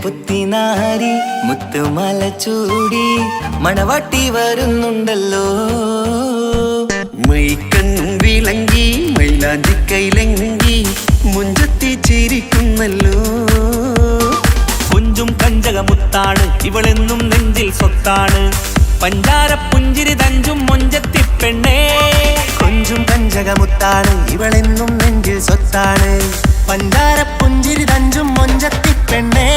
പുത്തിനാരി മുത്തുമല ചൂടി മണവാട്ടി വരുന്നുണ്ടല്ലോ. മൈക്കണ്ണും വിളങ്ങി മൈലാഞ്ചി കൈലങ്കി മുഞ്ചത്തി ചിരിക്കുന്നല്ലോ. കുഞ്ചും കഞ്ചകമുത്താണ് ഇവളെന്നും നെഞ്ചിൽ സ്വത്താണ്. പഞ്ചാര പുഞ്ചിരി തഞ്ചും മൊഞ്ചത്തി പെണ്ണേ. കൊഞ്ചും കഞ്ചകമുത്താണ് ഇവളെന്നും നെഞ്ചിൽ സ്വത്താണ്. പഞ്ചാര പുഞ്ചിരി തഞ്ചും മൊഞ്ചത്തി പെണ്ണേ.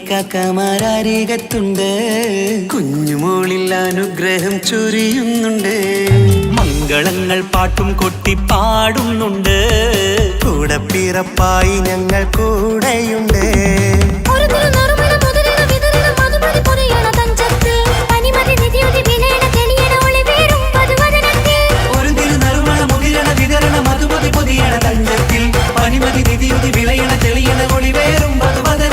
കാക്കമാരരികത്തുണ്ട്. കുഞ്ഞുമോളിൽ അനുഗ്രഹം ചൊരിയുന്നുണ്ട്. മംഗളങ്ങൾ പാട്ടും കൊട്ടി പാടുന്നുണ്ട്. കൂടെ പിറപ്പായി ഞങ്ങൾ കൂടെയുണ്ട്. മധുമതി പൊതിയണ തഞ്ചത്തിൽ പനിമതി നിധിയുതി വിളയണ തെളിയണ ഒളിവേറും മധുവദ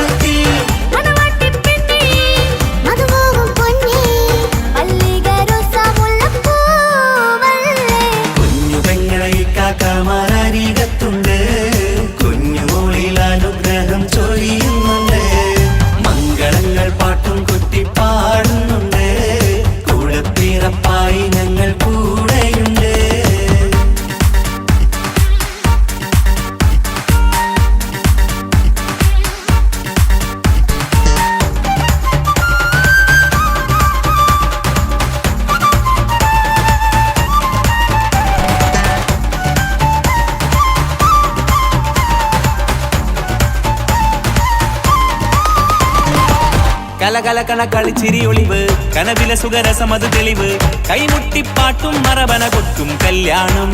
കലകലകണ കളിച്ചിരി ഒളിവ് കനവിലെ സുഖരസമത് തെളിവ് കൈമുട്ടിപ്പാട്ടും മറവന കൊട്ടും കല്യാണം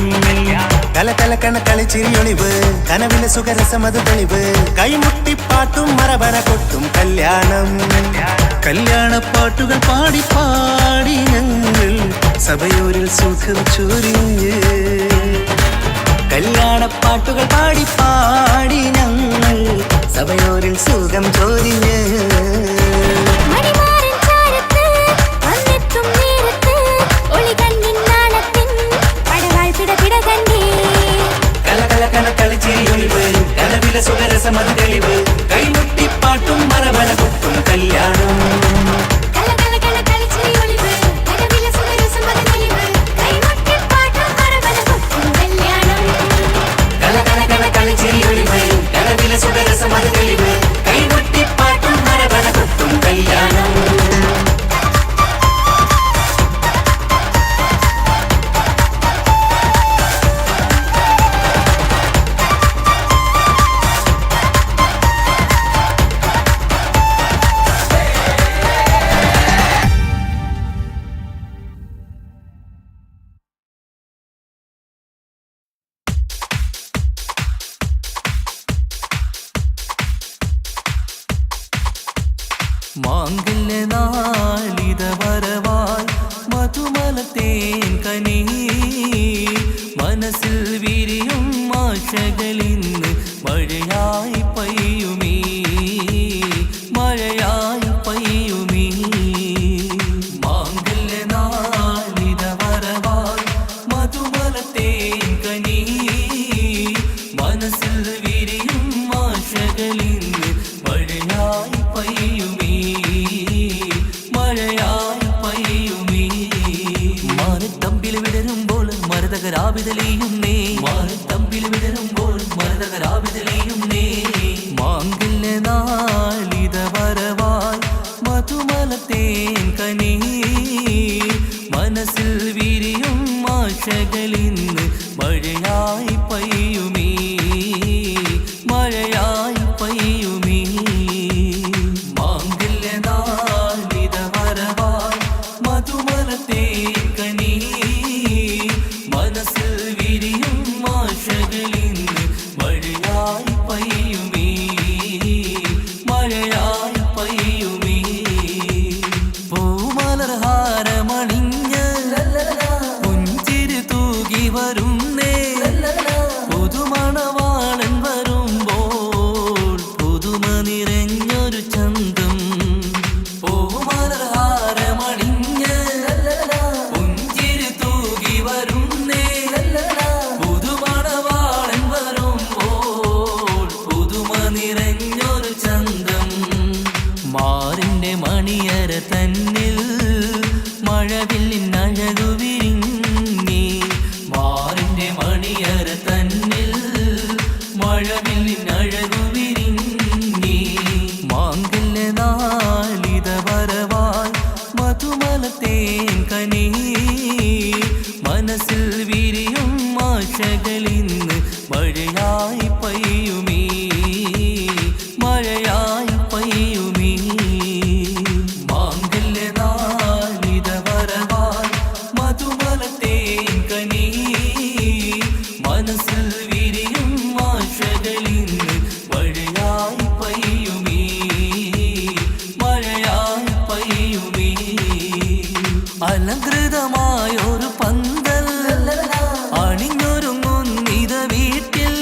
കലകലകണ കളിച്ചിരി ഒളിവ് കനവിലെ സുഖരസമത് തെളിവ് കൈമുട്ടിപ്പാട്ടും മറവന കൊട്ടും കല്യാണം കല്യാണപ്പാട്ടുകൾ പാടി പാടി ഞങ്ങൾ സഭയോരിൽ സുഖം ചൊരിഞ്ഞ് കല്യാണപ്പാട്ടുകൾ പാടി പാടി ഞങ്ങൾ സഭയോരിൽ സുഖം ചൊരിഞ്ഞ് സുഖരസമത് തെളിവ് കൈമുട്ടിപ്പാട്ടും മറവന കൊട്ടും കല്യാണം സുഖരസമത് തെളിവ് കൈമുട്ടിപ്പാട്ടും മറവന കൊട്ടും കല്യാണം മാംഗല്യനാളിത വരവാൽ മധുമലത്തേൻ കനി മനസ്സിൽ വിരിയും ആശകളിന്ന് മഴയായി പെയ്യുമീ മഴയായി പെയ്യുമീ മാംഗല്യനാളിത വരവാൽ മധുമലത്തേൻ കനി മനസ്സിൽ വിരിയും ആശകളിന്ന് മഴയായി പെയ്യുമീ മഴയായി പെയ്യുമീ മാനത്തമ്പിൽ വിടരുമ്പോൾ മരതകരാവിതലിയുന്നേ മാനത്തമ്പിൽ വിടരുമ്പോൾ മരതകരാവിതലിയുന്നേ മാംഗല്യനാളിത വരവാൽ മധുമലത്തേൻ കനി മനസ്സിൽ വിരിയും ആശകളിന്ന് മഴയായി പെയ്യുമീ മഴയായി പെയ്യുമീ മാംഗല്യനാളിത വരവാൽ മധുമലത്തേൻ കനി മനസ്സിൽ വിരിയും ആശകളിന്ന് മഴയായി പെയ്യുമീ മഴയായി പെയ്യുമീ പൂമലർഹാരമണിഞ്ഞ് പുഞ്ചിരി തൂകി വരുന്നേ പുതുമണവാളൻ വരുമ്പോൾ പുതുമ നിറഞ്ഞൊരു ചന്തം പൂമലർഹാരമണിഞ്ഞ് പുഞ്ചിരി തൂകി വരുന്നേ പുതുമണവാളൻ വരുമ്പോൾ പുതുമ നിറഞ്ഞൊരു ചന്തം മാറിന്റെ മണിയര തന്നിൽ മഴവില്ലിൻ അഴകു വിരിഞ്ഞി മാറിന്റെ മണിയര തന്നിൽ മഴവില്ലിൻ അഴകു വിരിഞ്ഞി മാംഗല്യനാളിത വരവാൽ മധുമലത്തേൻ കനി മനസ്സിൽ വിരിയും ആശകളിന്ന് മഴയായി പെയ്യുമീ മഴയായി പെയ്യുമീ മാംഗല്യനാളിത വരവാൽ മധുമലത്തേൻ കനി മനസ്സിൽ വിരിയും ആശകളിന്ന് മഴയായി പെയ്യുമീ മഴയായി പെയ്യുമീ അലങ്കൃതമായൊരു പന്തൽ അണിഞ്ഞൊരുങ്ങുന്നിത വീട്ടിൽ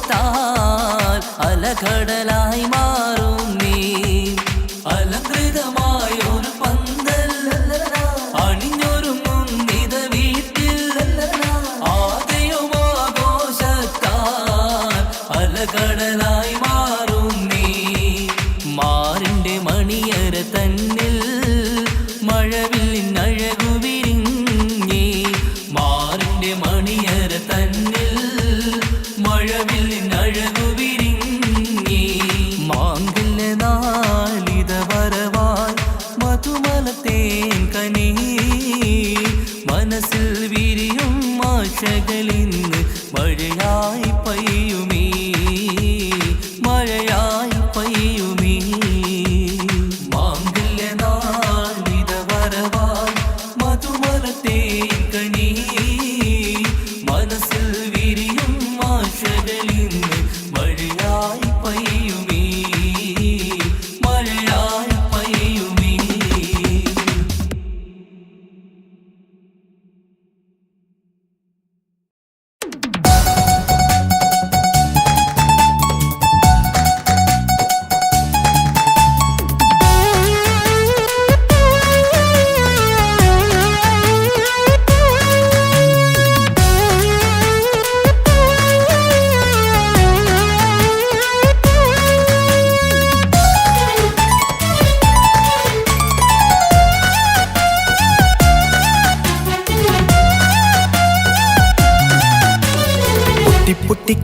ആകെയുമാഘോഷത്താൽ അലകടലായി മാറും നീ അലങ്കൃതമായൊരു പന്തൽ അണിഞ്ഞൊരുങ്ങുന്നിത വീട്ടിൽ ആകെയുമാഘോഷത്താൽ അലകടലായി മാറും നീ മാറിന്റെ മണിയര തന്നിൽ മഴവില്ലിൻ അഴകു വിരിഞ്ഞി മാറിന്റെ മണിയര തന്നിൽ മഴവില്ലിൻ അഴകു വിരിഞ്ഞി മാംഗല്യനാളിത വരവാൽ മധുമലത്തേൻ കനി മനസ്സിൽ വിരിയും ആശകളിന്ന് മഴയായി പെയ്യുമീ മഴയായി പെയ്യും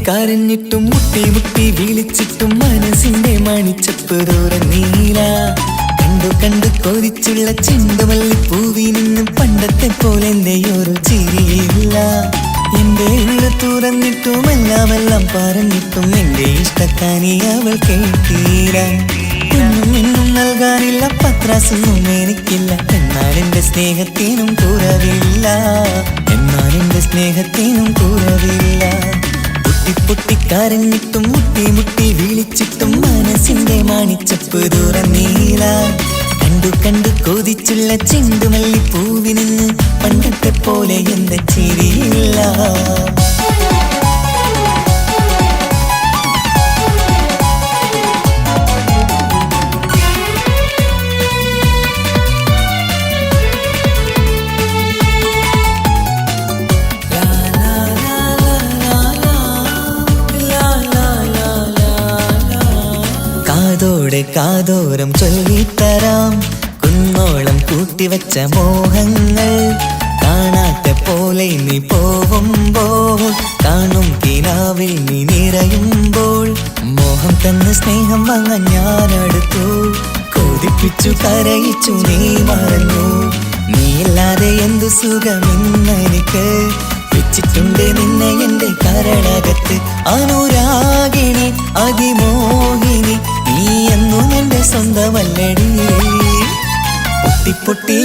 കരഞ്ഞിട്ടും മുട്ടി മുട്ടി വിളിച്ചിട്ടും മനസ്സിന്റെ മണിച്ചപ്പ് തുറന്നീല. കണ്ടു കണ്ടു കൊതിച്ചുള്ള ചെണ്ടുമല്ലിപ്പൂവിൽ നിന്ന് പണ്ടത്തെ പോലെ എന്റെയൊരു ചിരിയില്ല. എന്റെ ഉള്ളു തുറന്നിട്ടും എല്ലാം പറഞ്ഞിട്ടും എന്റെ ഇഷ്ടക്കാനി അവൾ കേട്ടീര. ഒന്നും ഇന്നും നൽകാനില്ല, പത്രാസൊന്നും എനിക്കില്ല. എന്നാൽ എന്റെ സ്നേഹത്തിനും കുറവില്ല, എന്നാൽ എന്റെ സ്നേഹത്തിനും കുറവില്ല. പൊട്ടി പൊട്ടി കരഞ്ഞിട്ടും മുട്ടി മുട്ടി വിളിച്ചിട്ടും മനസ്സിന്റെ മാണിച്ചപ്പ് തുറന്നീല. കണ്ടു കണ്ടു കൊതിച്ചുള്ള ചെണ്ടുമല്ലിപ്പൂവിൽ നിന്ന് പണ്ടത്തെ പോലെ എന്റെ ചിരിയില്ല. കാതോടെ കാതോരം ചൊല്ലിത്തരാം കുന്നോളം കൂട്ടിവച്ച മോഹങ്ങൾ. കാണാത്ത പോലെ നീ പോവുമ്പോൾ, കാണും കിനാവിൽ നീ നിറയുമ്പോൾ, മോഹം തന്ന സ്നേഹം വാങ്ങാൻ ഞാനടുത്തു. കൊതിപ്പിച്ചു കരയിച്ചു നീ മറന്നു. നീയില്ലാതെ എന്തു സുഖമെന്നെനിക്ക്, വെച്ചിട്ടുണ്ട് നിന്നെ എന്റെ കരളകത്ത്. അനുരാഗിണി അതിമോഹിനി നീ എന്നും എന്റെ സ്വന്തമല്ലടി. പൊട്ടി പൊട്ടി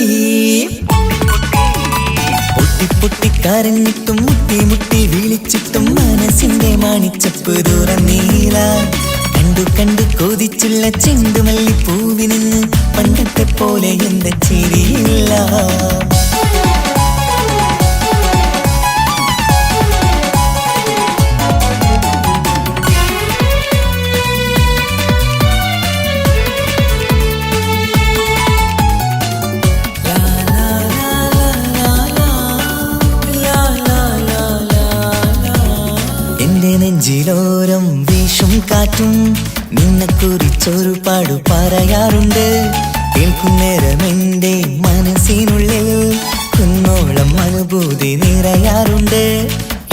പൊട്ടി പൊട്ടി കരഞ്ഞിട്ടും മുട്ടി മുട്ടി വിളിച്ചിട്ടും മനസ്സിന്റെ മാണിച്ചപ്പ് തുറന്നീല. കണ്ടു കണ്ടു കൊതിച്ചുള്ള ചെണ്ടുമല്ലിപ്പൂവിൽ നിന്ന് പണ്ടത്തെ പോലെ എന്റെ ചിരിയില്ല. നെഞ്ചിലോരം വീശും കാറ്റും നിന്നെക്കുറിച്ചൊരു പാടു പറയാറുണ്ട്. കേൾക്കുന്നേരം എന്റെ മനസ്സിനുള്ളിൽ കുന്നോളം അനുഭൂതി നിറയാറുണ്ട്.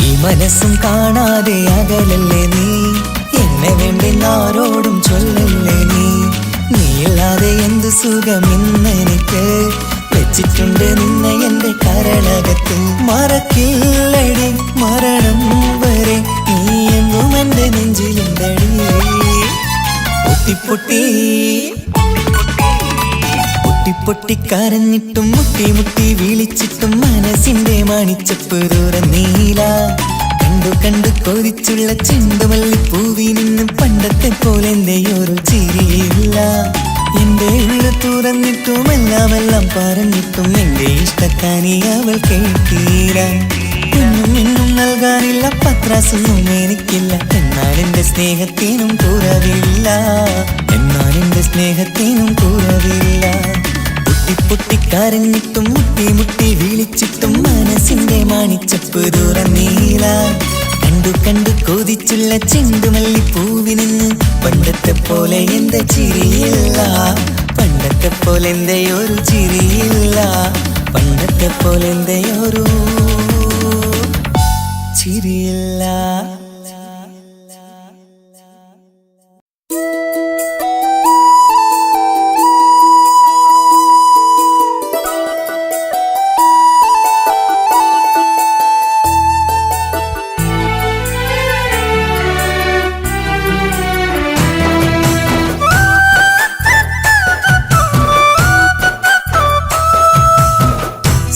ഈ മനസ്സും കാണാതെ അകലല്ലേ നീ, എന്നെ വേണ്ടെന്നാരോടും ചൊല്ലല്ലേ നീ. നീയില്ലാതെ എന്ത് സുഖമെന്നെനിക്ക്, വെച്ചിട്ടുണ്ട് നിന്നെ എന്റെ കരളകത്ത്. മറക്കില്ലടി മരണം വരെ നീ എന്നും എന്റെ നെഞ്ചിലുണ്ടടി. പൊട്ടി പൊട്ടി പൊട്ടി പൊട്ടി കരഞ്ഞിട്ടും മുട്ടി മുട്ടി വിളിച്ചിട്ടും മനസ്സിന്റെ മാണിച്ചപ്പ് തുറന്നീല. കണ്ടു കണ്ടു കൊതിച്ചുള്ള ചെണ്ടുമല്ലിപ്പൂവിൽ നിന്ന് പണ്ടത്തെ പോലെ എന്റെയൊരു ചിരിയില്ല. എന്റെ ഉള്ളു തുറന്നിട്ടും എല്ലാം പറഞ്ഞിട്ടും എന്റെ ഇഷ്ടക്കാനി അവൾ കേട്ടീര. ഒന്നും ഇന്നും നൽകാനില്ല, പത്രാസൊന്നും എനിക്കില്ല. എന്നാൽ എന്റെ സ്നേഹത്തിനും കുറവില്ല, എന്നാൽ എന്റെ സ്നേഹത്തിനും കുറവില്ല. പൊട്ടി പൊട്ടി കരഞ്ഞിട്ടും മുട്ടി മുട്ടി വിളിച്ചിട്ടും മനസ്സിന്റെ മാണിച്ചപ്പ് തുറന്നീല. കണ്ടു കണ്ടു കൊതിച്ചുള്ള ചെണ്ടുമല്ലിപ്പൂവിൽ നിന്ന് പണ്ടത്തെ പോലെ എന്റെ ചിരിയില്ല. പണ്ടത്തെ പോലെ എന്റെ ഒരു ചിരിയില്ല. പണ്ടത്തെ പോലെ എന്റെ ഒരു ചിരിയില്ല.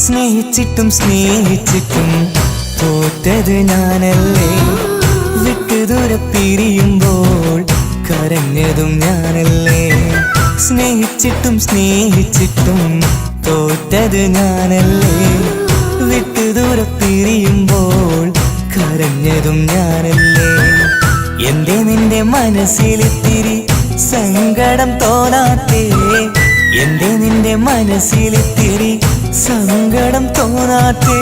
സ്നേഹിച്ചിട്ടും സ്നേഹിച്ചിട്ടും തോറ്റത് ഞാനല്ലേ. വിട്ടുദൂരെ പിരിയുമ്പോൾ കരഞ്ഞതും ഞാനല്ലേ. സ്നേഹിച്ചിട്ടും സ്നേഹിച്ചിട്ടും തോറ്റത് ഞാനല്ലേ. വിട്ടുദൂരെ പിരിയുമ്പോൾ കരഞ്ഞതും ഞാനല്ലേ. എന്റെ നിന്റെ മനസ്സിലിത്തിരി സങ്കടം തോന്നാത്തേ, എന്റെ നിന്റെ മനസ്സിലിത്തിരി സങ്കടം തോന്നാത്തേ.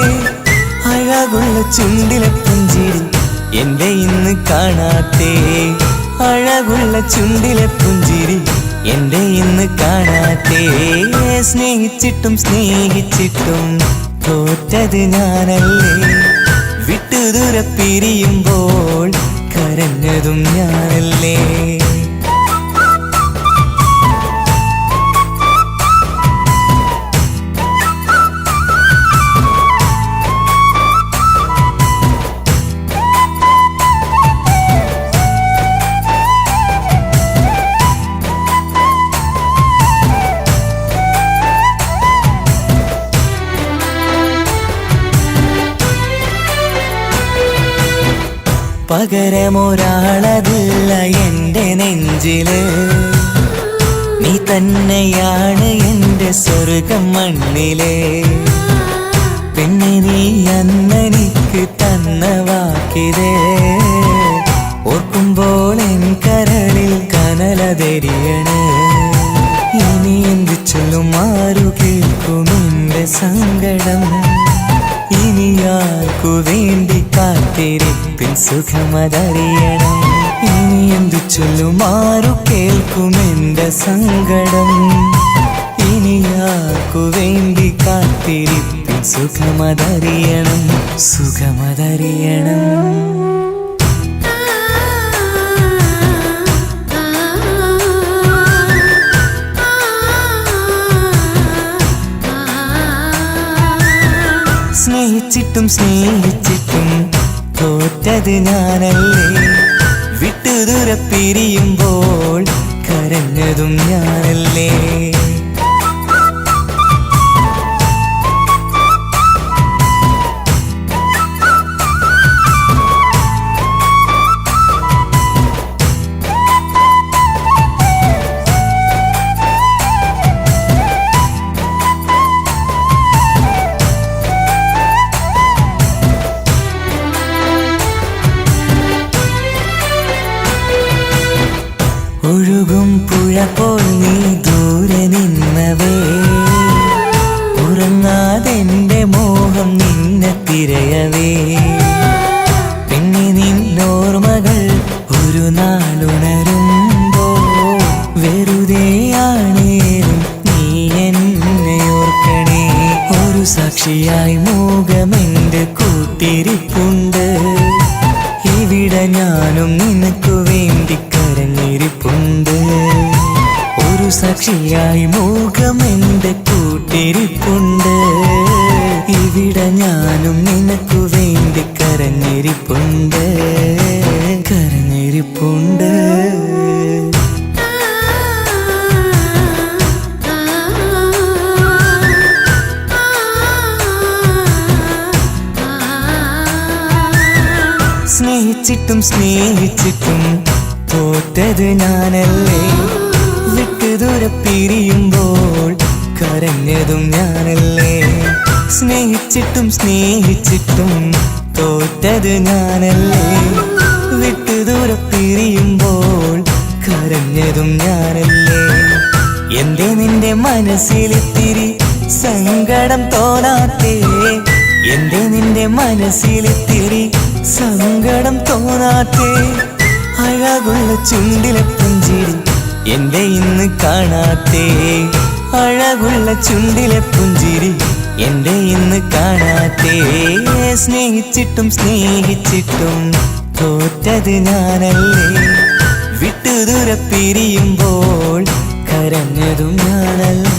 അഴകുള്ള ചുണ്ടിലെ പുഞ്ചിരി എന്റെ ഇന്ന് കാണാത്തേ. അഴകുള്ള ചുണ്ടിലെ പുഞ്ചിരി എന്റെ ഇന്ന് കാണാത്തേ. സ്നേഹിച്ചിട്ടും സ്നേഹിച്ചിട്ടും തോറ്റത് ഞാനല്ലേ. വിട്ടുദൂരെ പിരിയുമ്പോൾ കരഞ്ഞതും ഞാനല്ലേ. പകരമൊരാളതില്ല എൻ്റെ നെഞ്ചില്, നീ തന്നെയാണ് എൻ്റെ സ്വർഗം മണ്ണിലെ. പിന്നെ നീ അന്നെനിക്ക് തന്ന വാക്കിത് ഓർക്കുമ്പോൾ എൻ കരളിൽ കനലതെരിയണ്. ഇനി എന്ത് ചൊല്ലും, ആരു കേൾക്കും എൻ്റെ സങ്കടം? ഇനി ആർക്കു വേണ്ടി കാത്തിരിപ്പിൻ സുഖമതറിയണം. ഇനി എന്തു ചൊല്ലും, ആരു കേൾക്കും എൻ്റെ സങ്കടം? ഇനി ആർക്കു വേണ്ടി കാത്തിരിപ്പിൻ സുഖമതറിയണം, സുഖമതറിയണം. സ്നേഹിച്ചിട്ടും സ്നേഹിച്ചിട്ടും തോറ്റത് ഞാനല്ലേ. വിട്ടുദൂര പിരിയുമ്പോൾ കരഞ്ഞതും ഞാനല്ലേ. ഒഴുകും പുഴ പോൽ നീ ദൂരെ നിന്നവേ, ഉറങ്ങാതെന്റെ മോഹം നിന്നെ തിരയവേ. പിന്നെ നിന്നോർമ്മകൾ ഒരു നാളുണരുമ്പോ വെറുതെയാണേലും നീ എന്നെ ഓർക്കണേ. ഒരു സാക്ഷിയായി മോഹമെന്റെ കൂട്ടിരിപ്പുണ്ട്. ഇവിടെ ഞാനും നിനക്കു വേണ്ടി കരഞ്ഞിരിപ്പുണ്ട്. ഒരു സാക്ഷിയായി മോഹമെന്റെ കൂട്ടിരിപ്പുണ്ട്. ഇവിടെ ഞാനും നിനക്കു വേണ്ടി കരഞ്ഞിരിപ്പുണ്ട്, കരഞ്ഞിരിപ്പുണ്ട്. സ്നേഹിച്ചിട്ടും സ്നേഹിച്ചിട്ടും തോറ്റത് ഞാനല്ലേ. വിട്ടുദൂര പിരിയുമ്പോൾ കരഞ്ഞതും ഞാനല്ലേ. സ്നേഹിച്ചിട്ടും സ്നേഹിച്ചിട്ടും തോറ്റത് ഞാനല്ലേ. വിട്ടുദൂര പിരിയുമ്പോൾ കരഞ്ഞതും ഞാനല്ലേ. എന്തേ നിന്റെ മനസ്സിലിത്തിരി സങ്കടം തോന്നാത്തേ? എന്തേ നിന്റെ മനസ്സിലിത്തിരി സങ്കടം തോന്നാത്തേ? അഴകുള്ള ചുണ്ടിലെ പുഞ്ചിരി എന്റെ ഇന്ന് കാണാത്തേ. അഴകുള്ള ചുണ്ടിലെ പുഞ്ചിരി എന്റെ ഇന്ന് കാണാത്തേ. സ്നേഹിച്ചിട്ടും സ്നേഹിച്ചിട്ടും തോറ്റത് ഞാനല്ലേ. വിട്ടുദൂര പിരിയുമ്പോൾ കരഞ്ഞതും ഞാനല്ലേ.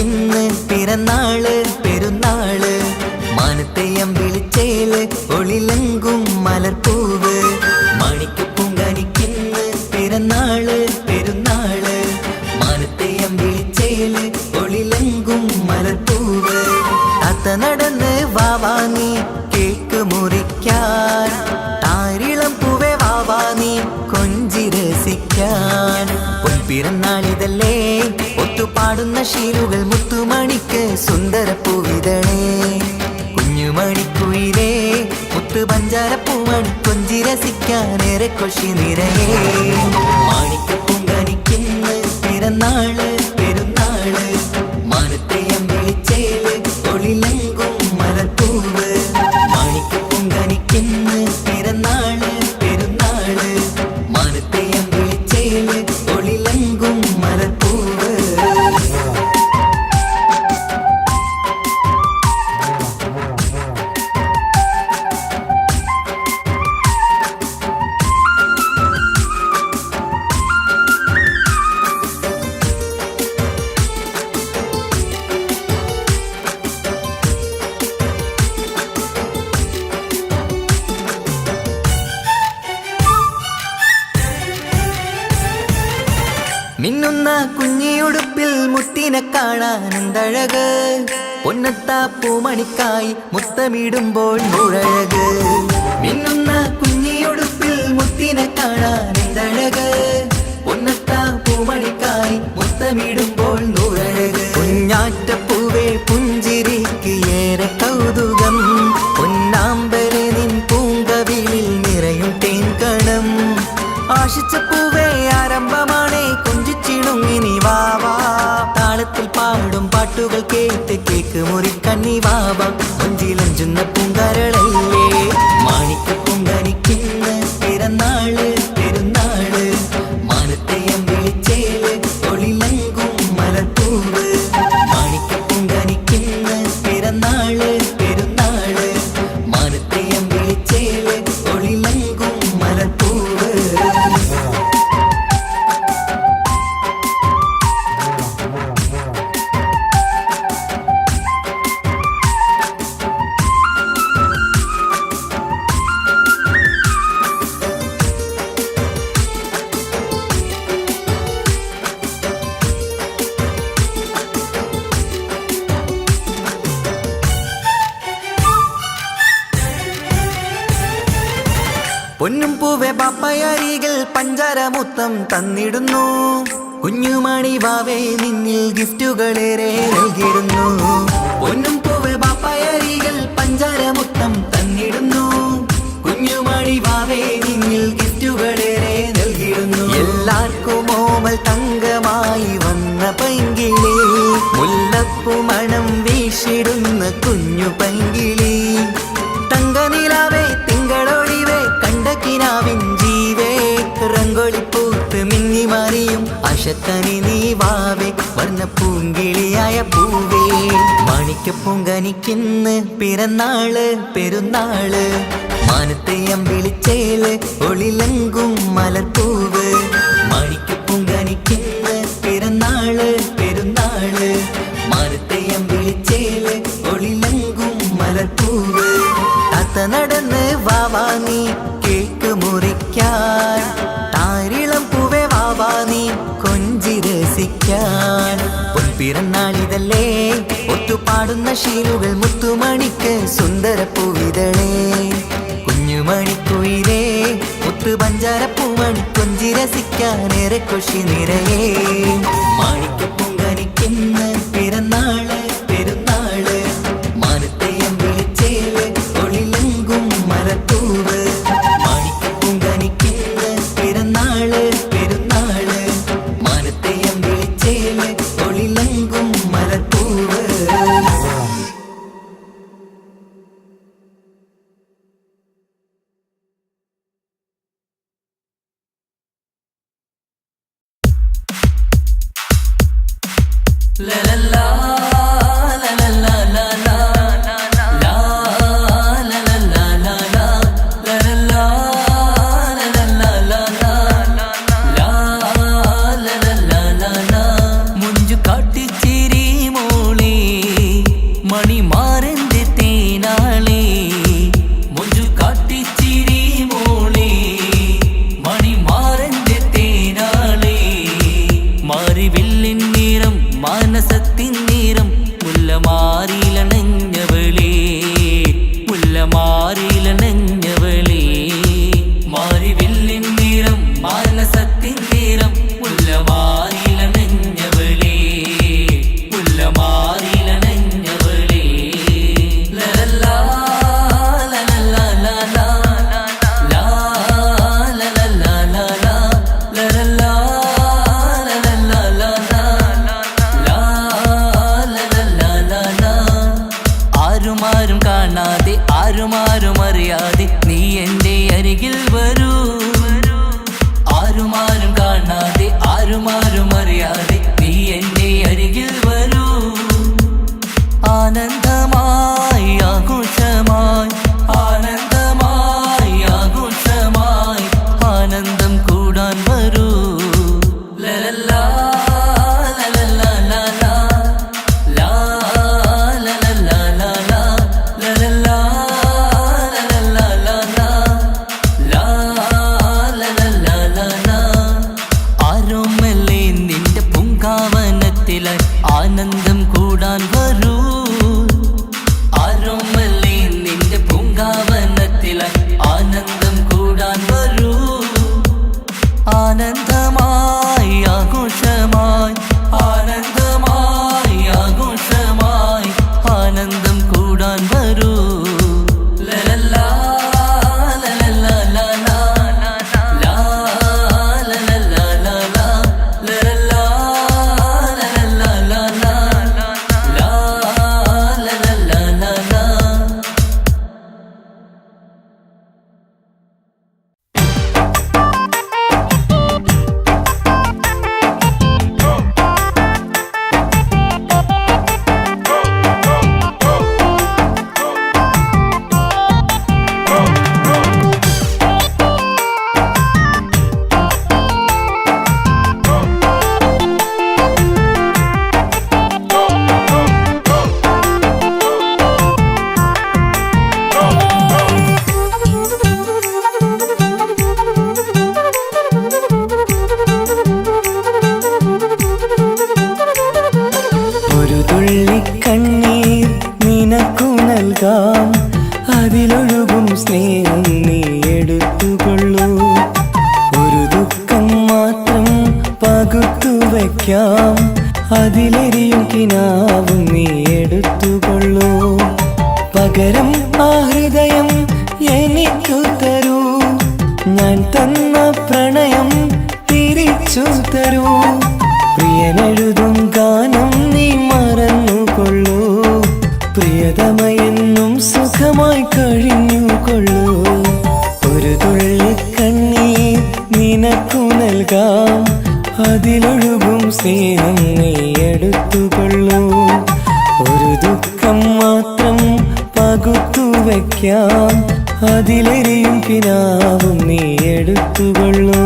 പൂങ്കണിക്കിന്ന് പിറന്നാള് പെരുന്നാള് മാനത്തെയം വിളിച്ചേല് ഒളിലെങ്കും മലർപ്പൂവ് മാണിക്ക് പൂങ്കണിക്കിന്ന് പിറന്നാള് പെരുന്നാള് മാനത്തെയം വിളിച്ചേല് ഒളിലെങ്കും മലർപ്പൂവ് അത്ത നടന്ന് വാവാനി കേക്ക് മുറിക്കാൻ താരിളം പൂവേ വാവാനി കൊഞ്ചി രസിക്കാൻ പൊൻപിറന്നാളിതല്ലേ ഒത്തുപാടുന്ന ശീലുകൾ മുത്തുമണിക്ക് സുന്ദര പൂവിതളേ കുഞ്ഞുമണിക്കുയിലേ മുത്തു പഞ്ചാരപ്പൂമണി കൊഞ്ചി രസിക്കാനേറെ കൊഷി നിറയേ മാണിക്ക് പൂങ്കണിക്കിന്ന് പിറന്നാള് പെരുന്നാള് മാനത്തെയം വിളിച്ചേല് ഒളിലെങ്കും മലർപ്പൂവ് മാണിക്ക് പൂങ്കണിക്കിന്ന് പിറന്നാള് പെരുന്നാള് മാനത്തെയം വിളിച്ചേല് ഒളിലെങ്കും മലർപ്പൂവ് മിന്നുന്ന കുഞ്ഞിയുടുപ്പിൽ മുത്തിനെ കാണാൻ എന്തഴക് പൊന്നത്താ പൂമണിക്കായി മുത്തമിടുമ്പോൾ മുഴഴക് മിന്നുന്ന കുഞ്ഞിയുടുപ്പിൽ മുത്തിനെ കാണാൻ എന്തഴക് പൊന്നത്താ പൂമണിക്കായി മുത്തമിടുമ്പോൾ മുഴഴക് കുഞ്ഞാറ്റപ്പൂവേ പുഞ്ചിരിക്ക് ഏറെ കൗതുകം പൊന്നാമ്പരെ നിൻ പൂങ്കവിളിൽ നിറയും തേൻകണം ആശിച്ച പൂവേ ആരംഭമാണേ കൊഞ്ചിച്ചിടുങ്ങിനി വാവാ താളത്തിൽ പാടും പാട്ടുകൾ കേട്ട് കേക്ക് മുറിക്കണ്ണി വാവാ കൊഞ്ചിലഞ്ചുന്ന പൂങ്കരളല്ലേ മാണിക്ക് പൂങ്കണിക്കിന്ന് പിറന്നാള് പെരുന്നാള് മാനത്തെയം വിളിച്ചേല് ഒളിലെങ്കും മലർപ്പൂവ് മാണിക്ക് പൂങ്കണിക്കിന്ന് പിറന്നാള് പെരുന്നാള് മാനത്തെയം വിളിച്ചേല് ഒളിലെങ്കും മലർപ്പൂവ് പൊന്നും പൂവെ ബാപ്പയരികൾ പഞ്ചാരമുത്തം തന്നിടുന്നു കുഞ്ഞുമണി വാവേ നിന്നിൽ ഗിഫ്റ്റുകളേറെ നൽകിയിരുന്നു പൊന്നും പൂവെ ബാപ്പയരികൾ പഞ്ചാരമുത്തം തന്നിടുന്നു കുഞ്ഞുമണി വാവേ നിന്നിൽ ഗിഫ്റ്റുകളേറെ നൽകിയിരുന്നു എല്ലാവർക്കും ഓമൽ തങ്കമായി വന്ന പൈങ്കിളി മുല്ലപ്പൂ മണം വീശിടുന്ന കുഞ്ഞു പൈങ്കിളി തങ്കനിലാവേ തിങ്കളൊളിവേ കണ്ടക്കിനാവിൻ ജീവേ റംഗോളിപ്പൂത്ത് മിന്നി മാറിയും അശത്തനി നീ വാവേ വർണ്ണ പൂങ്കിളിയായ പൂവേ മാണിക്ക പൂങ്കനിക്കിന്ന് പിറന്നാള് പെരുന്നാള് മാനത്തെയം വിളിച്ചേല് ഒളിലെങ്കും മലർപ്പൂവ് മാണിക്ക പൂങ്കനിക്കിന്ന് പിറന്നാള് പെരുന്നാള് മാനത്തെയം വിളിച്ചേല് ഒളിലെങ്കും മലർപ്പൂവ് അത്ത നടന്ന് വാവാനി കേക്ക് മുറിക്കാൻ താരിളം പൂവേ വാവാനി കൊഞ്ചി രസിക്കാൻ പൊൻപിറന്നാളിതല്ലേ ഒത്തുപാടുന്ന ശീലുകൾ മുത്തുമണിക്ക് സുന്ദര പൂവിതളേ കുഞ്ഞുമണിക്കുയിലേ മുത്തു പഞ്ചാരപ്പൂമണി കൊഞ്ചി രസിക്കാനേറെ കൊഷി നിറയേ മാണിക്ക പൂങ്കനിക്കിന്ന് പിറന്നാള് പെരുന്നാള് മാനത്തെയം വിളിച്ചേല് ഒളിലെങ്കും മലർപ്പൂവ് മാണിക്ക പൂങ്കനിക്കിന്ന് പിറന്നാള് പെരുന്നാള് മാനത്തെയം വിളിച്ചേല് ഒളിലെങ്കും മലർപ്പൂവ് La la la la la la la la la la la la la la la la la la la. മുഞ്ചു കാട്ടിച്ചിരി മാനസത്തിൻ നിറം മുല്ലമാറിയിലണഞ്ഞവളേ മുല്ലമാറിയിലണഞ്ഞവളേ മാരിവില്ലിൻ നിറം മാനസത്തിൻ നിറം മുല്ലമാറിയിലണഞ്ഞവളേ മുല്ലമാറിയിലണഞ്ഞവളേ ലലല്ലാ ലലല്ലാ ലലാ ലാ ലലല്ലാ ലലാ ലലല്ലാ ആരുമാരും കാണാതെ ആരുമാരും അറിയാതെ നീ എൻ്റെ അരികിൽ വരൂ ആരുമാരും കാണാതെ ആരുമാരും അറിയാതെ നീ എൻ്റെ അരികിൽ വരൂ ആനന്ദമായി ആഘോഷമായി ആനന്ദമായി ആഘോഷമായി ആനന്ദം കൂടാൻ വരൂ ലലല്ലാ ലലല്ലാ ലലാ ലാ ലലല്ലാ ലലാ ലലല്ലാ ലലല്ലാ ലലാ ലാ ലലല്ലാ ലലാ ആരോമല്ലേ നിന്റെ പൂങ്കാവനത്തിലായി ആനന്ദം കൂടാൻ വരൂ ആരോമല്ലേ നിന്റെ പൂങ്കാവനത്തിലായി ആനന്ദം കൂടാൻ വരൂ ആനന്ദമായി ആഘോഷമായി ആനന്ദമായി ആഘോഷമായി ആനന്ദം കൂടാൻ വരൂ ലലല്ലാ ലലല്ലാ ലലാ ലാ ലലല്ലാ ലലാ ലലല്ലാ ലലല്ലാ ലലാ ലാ ലലല്ലാ ലലാ ഒരു തുള്ളി കണ്ണീർ നിനക്കു നൽകാം അതിലൊഴുകും സ്നേഹം നീ എടുത്തുകൊള്ളൂ ഒരു ദുഃഖം മാത്രം പകുത്തു വയ്ക്കാം അതിലെരിയും കിനാവും നീ എടുത്തുകൊള്ളൂ പകരം ആ ഹൃദയം എനിക്കു തരൂ ഞാൻ തന്ന പ്രണയം തിരിച്ചു തരൂ പ്രിയനെഴുതും ഗാനം നീ മറന്നുകൊള്ളൂ പ്രിയതമയെന്നും സുഖമായി കഴിഞ്ഞുകൊള്ളൂ ഒരു തുള്ളി കണ്ണീർ നിനക്കു നൽകാം അതിലൊഴുകും സ്നേഹം നീ എടുത്തുകൊള്ളൂ ഒരു ദുഃഖം മാത്രം പകുത്തു വയ്ക്കാം അതിലെരിയും കിനാവും നീ എടുത്തുകൊള്ളൂ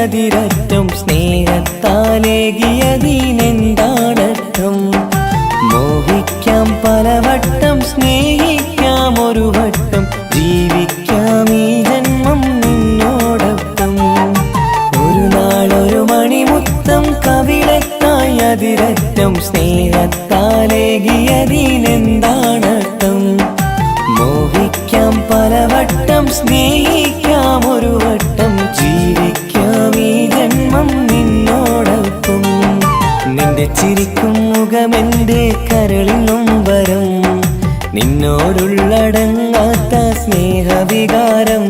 അതിരറ്റം സ്നേഹത്താലേകിയതിനെന്താണർത്ഥം മോഹിക്കാം പലവട്ടം സ്നേഹിക്കാം ഒരു വട്ടം ജീവിക്കാം ഈ ജന്മം നിന്നോടൊപ്പം ഒരു നാളൊരു മണിമുത്തം കവിളത്തായി അതിരറ്റം സ്നേഹത്താലേകിയതിനെന്താണർത്ഥം മോഹിക്കാം പലവട്ടം സ്നേഹിക്കാം ഒരു വട്ടം ജീവിക്കാം ഈ ജന്മം നിന്നോടൊപ്പം നിന്റെ ചിരിക്കും മുഖമെന്റെ കരളിനും വരം നിന്നോടുള്ളടങ്ങാത്ത സ്നേഹവികാരം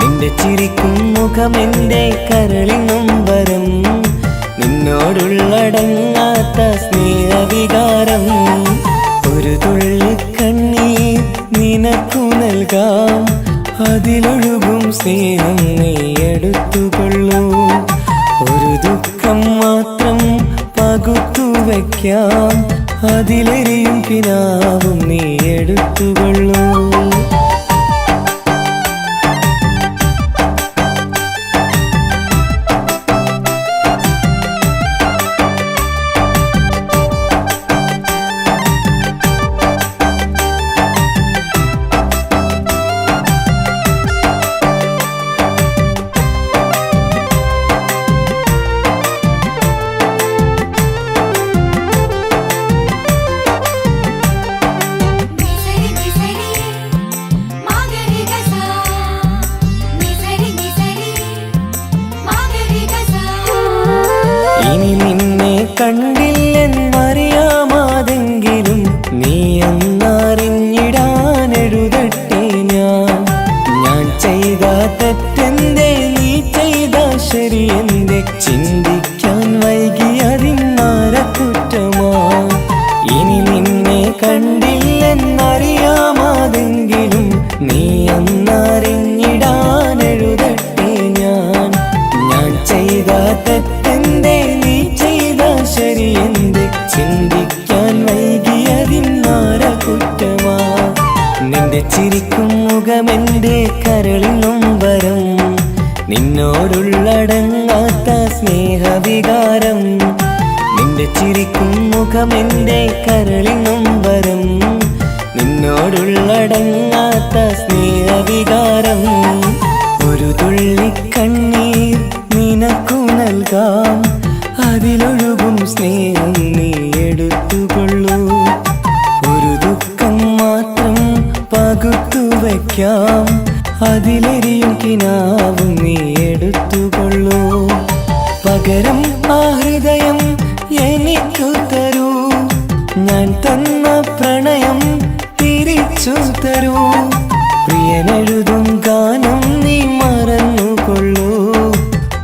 നിന്റെ ചിരിക്കും മുഖമെന്റെ കരളിനും വരം നിന്നോടുള്ളടങ്ങാത്ത സ്നേഹവികാരം ഒരു തുള്ളി കണ്ണീർ നിനക്കു നൽകാം, അതിലൊഴുകും സ്നേഹം നീ എടുത്തുകൊള്ളൂ. ഒരു ദുഃഖം മാത്രം പകുത്തു വയ്ക്കാം, അതിലെരിയും കിനാവും നീ എടുത്തുകൊള്ളൂ. ഇനി നിന്നെ കണ്ടില്ലെന്നറിയാമാതെങ്കിലും നീ എന്നറിഞ്ഞിടാനെഴുതട്ടെ ഞാൻ ചെയ്ത തെറ്റെന്തേ, നീ ചെയ്ത ശരിയെന്തേ, ചിന്തിക്കാൻ വൈകിയതിന്നാര കുറ്റമാ. ഇനി നിന്നെ കണ്ടില്ലെന്നറിയാമാതെങ്കിലും നീ എന്നറിഞ്ഞിടാനെഴുതട്ടെ ഞാൻ ചെയ്ത തെറ്റെന്തേ, നീ ചെയ്ത ശരിയെന്തേ, ചിന്തിക്കാൻ വൈകിയതിന്നാര കുറ്റമാ. നിന്റെ ചിരിക്കും മുഖമെന്റെ കരളിനും വരം, നിന്നോടുള്ളടങ്ങാത്ത സ്നേഹവികാരം. നിന്റെ ചിരിക്കും മുഖമെന്റെ കരളിനും വരം, നിന്നോടുള്ളടങ്ങാത്ത സ്നേഹവികാരം. ഒരു തുള്ളി കണ്ണീർ നിനക്കു നൽകാം, അതിലൊഴുകും സ്നേഹം നീ എടുത്തുകൊള്ളൂ. ഒരു ദുഃഖം മാത്രം പകുത്തു വയ്ക്കാം, അതിലെരിയും കിനാവും നീ എടുത്തുകൊള്ളൂ. പകരം ആ ഹൃദയം എനിക്കു തരൂ, ഞാൻ തന്ന പ്രണയം തിരിച്ചു തരൂ. പ്രിയനെഴുതും ഗാനം നീ മറന്നുകൊള്ളൂ,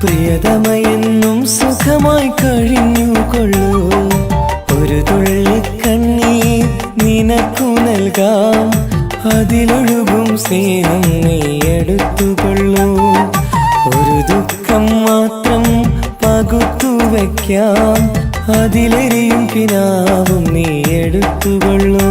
പ്രിയതമയെന്നും സുഖമായി കഴിഞ്ഞുകൊള്ളൂ. ഒരു തുള്ളി കണ്ണീർ നിനക്കു നൽകാം, അതിലൊഴുകും സ്നേഹം നീ എടുത്തുകൊള്ളൂ. ഒരു ദുഃഖം മാത്രം പകുത്തു വയ്ക്കാം, അതിലെരിയും കിനാവും നീ എടുത്തുകൊള്ളൂ.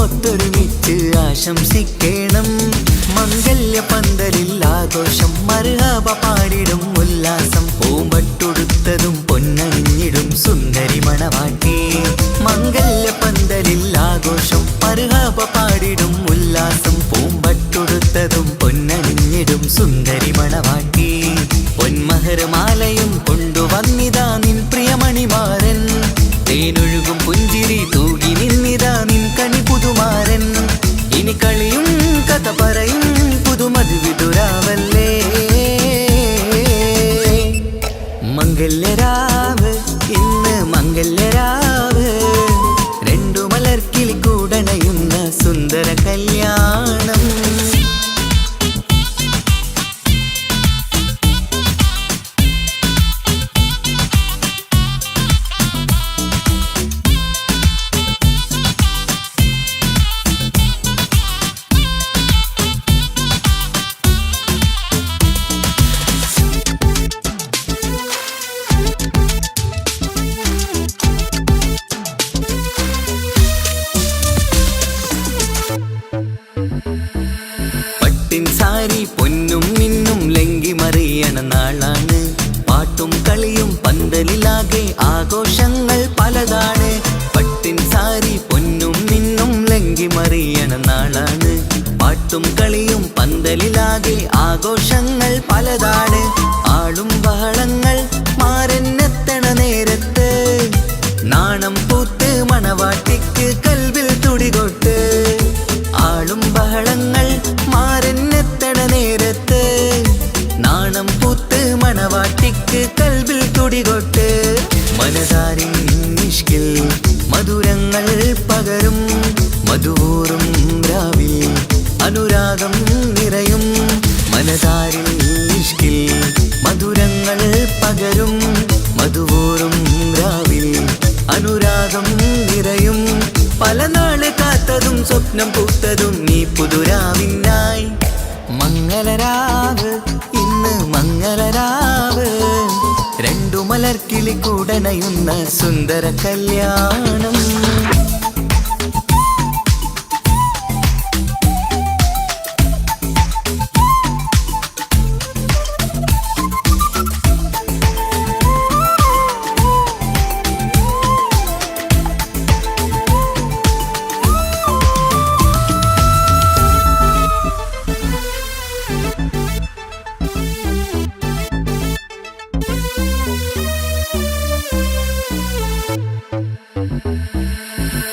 ഒത്തൊരുമിച്ച് ആശംസിക്കണം. മംഗല്യ പന്തലിൽ ആഘോഷം മർഹബ പാടിടും ഉല്ലാസം. പൂമ്പട്ടുടുത്തതും പൊന്നണിഞ്ഞിടും സുന്ദരി മണവാട്ടി. മംഗല്യ പന്തലിൽ ആഘോഷം മർഹബ പാടിടും ഉല്ലാസം. പൂമ്പട്ടുടുത്തതും പൊന്നണിഞ്ഞിടും സുന്ദരി മണവാട്ടി. പൊന്മഹർമാലയും കൊണ്ടുവന്നിതാ നിൻ പ്രിയമണിമാരൻ. തേനൊഴുകും പുഞ്ചിരി തൂകി നിന്നിതാ നിൻ കണി പുതുമാരൻ. ഇനി കളിയും കഥ പറയും പുതുമധുവിതുരാവല്ലേ. മംഗല്യരാവ് ഇന്ന് മംഗല്യരാവ്. രണ്ടു മലർക്കിളി കൂടണയുന്ന സുന്ദര കല്യാണം. സാരി പൊന്നും മിന്നും ലങ്കി മറിയണ നാളാണ്. പാട്ടും കളിയും പന്തലിലാകെ ആഘോഷങ്ങൾ പലതാണ്. പട്ടിൻ സാരി പൊന്നും മിന്നും ലങ്കി മറിയണ നാളാണ്. പാട്ടും കളിയും പന്തലിലാകെ ആഘോഷങ്ങൾ പലതാണ്. ആളും ബഹളങ്ങൾ മാരെന്നെത്തണ നേരത്ത്. നാണം പൂത്ത് മണവാട്ടിക്ക് കൽവിൽ തുടികൊട്ട്. ആളും ബഹളങ്ങൾ മാരെന്നെത്തണ നേരത്ത്. നാണം പൂത്ത് മണവാട്ടിക്ക് കൽവിൽ തുടികൊട്ട്. മനതാരിൻ നിഷ്കിൽ മധുരങ്ങൾ പകരും. മധുവൂറും രാവിൽ അനുരാഗം നിറയും. മനതാരിൻ നിഷ്കിൽ മധുരങ്ങൾ പകരും. മധുവൂറും രാവിൽ അനുരാഗം നിറയും. പല നാള് കാത്തതും സ്വപ്നം പൂത്തതും നീ പുതുരാവിനായി. മംഗളരാവ് ഇന്ന് മംഗളരാവ്. രണ്ടു മലർക്കിളി കൂടണയുന്ന സുന്ദര കല്യാണം.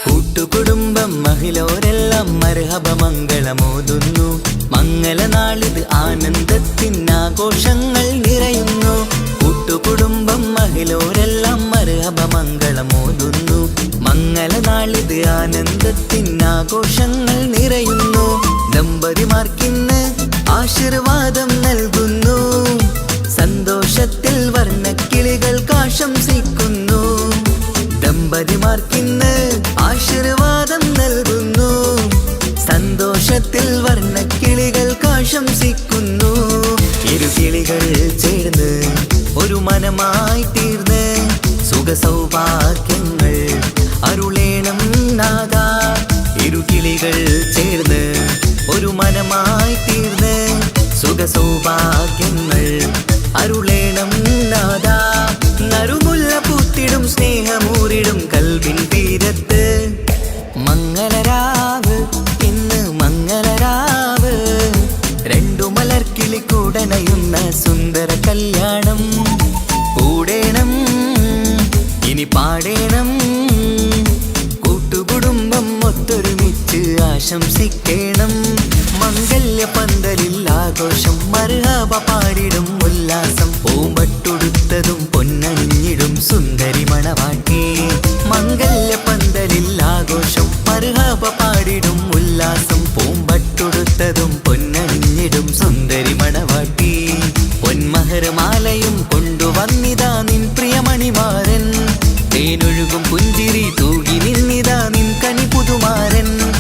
കൂട്ടുകുടുംബം മഹിളോരെല്ലാം മർഹബ മംഗളമോതുന്നു. മംഗളനാളിത് ആനന്ദത്തിനാഘോഷങ്ങൾ നിറയുന്നു. കൂട്ടുകുടുംബം മഹിളോരെല്ലാം മർഹബ മംഗളമോതുന്നു. മംഗളനാളിത് ആനന്ദത്തിനാഘോഷങ്ങൾ നിറയുന്നു. ദമ്പതിമാർക്കിന്ന് ആശീർവാദം നൽകുന്നു. സന്തോഷത്തിൽ വർണ്ണക്കിളികൾ ആശംസിക്കുന്നു. ദമ്പതിമാർക്കിന്ന് ആശീർവാദം നൽകുന്നു. സന്തോഷത്തിൽ വർണ്ണക്കിളികൾ ആശംസിക്കുന്നു. ഇരുകിളികൾ ചേർന്ന് ഒരു മനമായി തീർന്ന് സുഖസൗഭാഗ്യങ്ങൾ അരുളേണം നാദാ. ഇരുകിളികൾ ചേർന്ന് ഒരു മനമായി തീർന്ന് സുഖസൗഭാഗ്യങ്ങൾ അരുളേണം നാദാ. നറുമുല്ല പൂത്തിടും സ്നേഹമൂറിടും കൽവിൻ തീരത്ത്. മംഗളരാവ് ഇന്ന് മംഗളരാവ്. രണ്ടു മലർക്കിളി കൂടണയുന്ന സുന്ദര കല്യാണം. കൂടേണം ഇനി പാടേണം. കൂട്ടുകുടുംബം ഒത്തൊരുമിച്ച് ആശംസിക്കണം. മംഗല്യ പന്തലിൽ ആഘോഷം മർഹബ പാടിടും ഉല്ലാസം. പൂമ്പട്ടുടുത്തതും പൊന്നണിഞ്ഞിടും സുന്ദരി മണവാട്ടി. മംഗല്യ പന്തലിൽ ആഘോഷം മർഹബ പാടിടും ഉല്ലാസം. പൂമ്പട്ടുടുത്തതും പൊന്നണിഞ്ഞിടും സുന്ദരി മണവാട്ടി. പൊന്മഹർമാലയും കൊണ്ടുവന്നിതാ നിൻ പ്രിയമണിമാരൻ. തേനൊഴുകും പുഞ്ചിരി തൂകി നിന്നിതാ നിൻ കണി പുതുമാരൻ.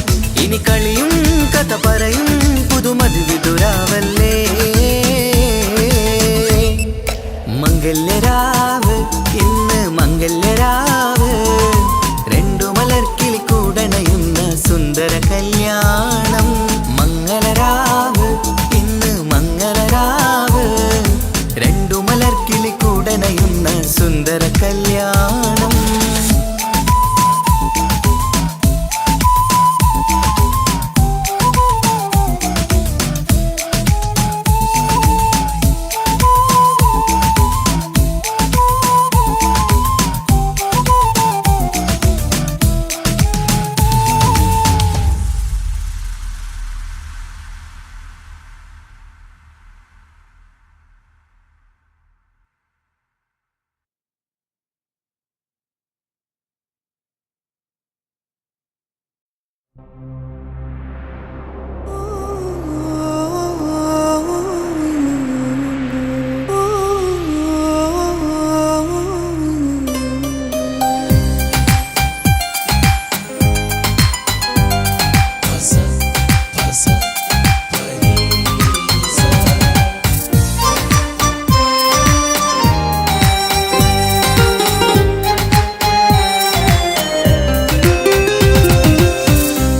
ഇനി കളിയും കഥ പറയും പുതുമധുവിതുരാവല്ലേ. മംഗല്യരാവ് ഇന്ന് മംഗല്യരാവ്. രണ്ടു മലർക്കിളി കൂടണയുന്ന സുന്ദര കല്യാണം മംഗളരാവ് ഇന്ന് മംഗളരാവ് രണ്ടു മലർക്കിളി കൂടനയുന്ന സുന്ദര കല്യാണം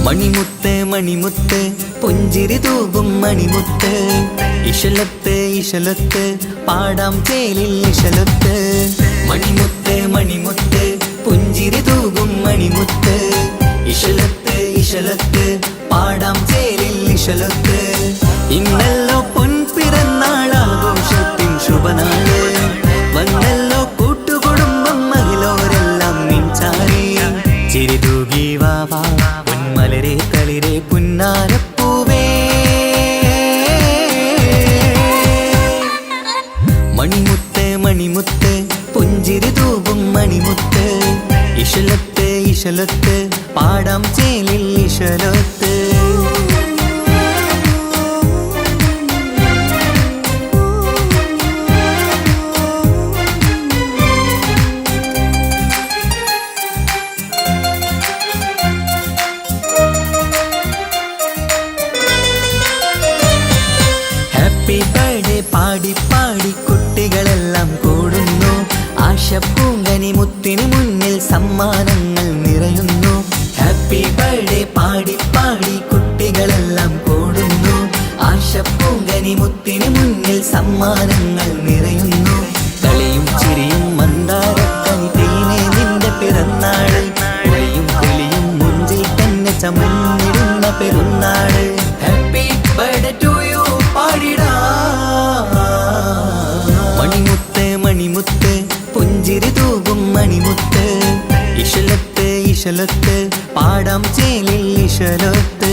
മണിമുത്ത് മണിമുത്ത് പുഞ്ചിരി തൂകും മണിമുത്ത് ഇശലത്ത് ഇശലത്ത് പാടാം ചേലിൽ ഇശലത്ത് മണിമുത്ത് മണിമുത്ത് പുഞ്ചിരി തൂകും മണിമുത്ത് ഇശലത്ത് ഇശലത്ത് പാടാം ചേലിൽ ഇശലത്ത് ഇന്നല്ലോ പൊൻപിറന്നാളാഘോഷത്തിൻ ശുഭനാള് വന്നല്ലോ കൂട്ടുകുടുംബം മഹിളോരെല്ലാം നിൻചാരി ചിരി തൂകി വാവാ മലരെ തളിരെ പുന്നാരപ്പൂവേ മണിമുത്ത് മണിമുത്ത് പുഞ്ചിരി തൂകും മണിമുത്ത് ഇശലത്ത് ഇശലത്ത് പാടാം ചേലിൽ ഇശലത്ത് ഹാപ്പി ബർത്ത്ഡേ പാടി പാടി കുട്ടികളെല്ലാം കൂടുന്നു ആശപ്പൂങ്കനി മുത്തിന് മുന്നിൽ സമ്മാനങ്ങൾ നിറയുന്നു ഹാപ്പി ബർത്ത്ഡേ പാടി പാടി കുട്ടികളെല്ലാം കൂടുന്നു ആശപ്പൂങ്കനി മുത്തിന് മുന്നിൽ സമ്മാനങ്ങൾ നിറയുന്നു കളിയും ചിരിയും മന്ദാരക്കനി തേനെ നിന്റെ പിറന്നാള് ഒളിയും കുലിയും മുഞ്ചിൽ തന്നെ ചമന്നിടുന്ന പെരുന്നാള് ഹാപ്പി ബർത്ത്ഡേ ടു യു പാടിടാ മണിമുത്ത് മണിമുത്ത് പുഞ്ചിരി തൂകും മണിമുത്ത് ഇശലത്ത് ഇശലത്ത് പാടാം ചേലിൽ ഇശലത്ത്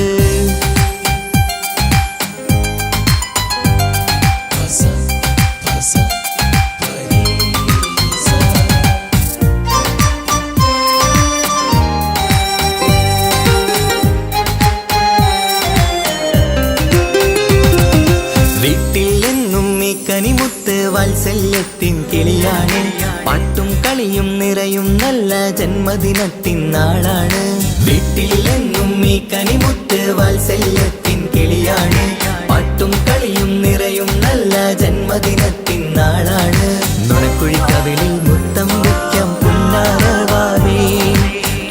കനിമുത്ത് വാത്സല്യത്തിൻ കിളിയാണ് പാട്ടും കളിയും നിറയും നല്ല ജന്മദിനത്തിൻ നാളാണ് വീട്ടിൽ എന്നും ഈ കനിമുത്ത് വാത്സല്യത്തിൻ കിളിയാണ് പാട്ടും കളിയും നിറയും നല്ല ജന്മദിനത്തിൻ നാളാണ് നുണക്കുഴിക്കവിളിൽ മുത്തം വയ്ക്കാം പുന്നാരവാവേ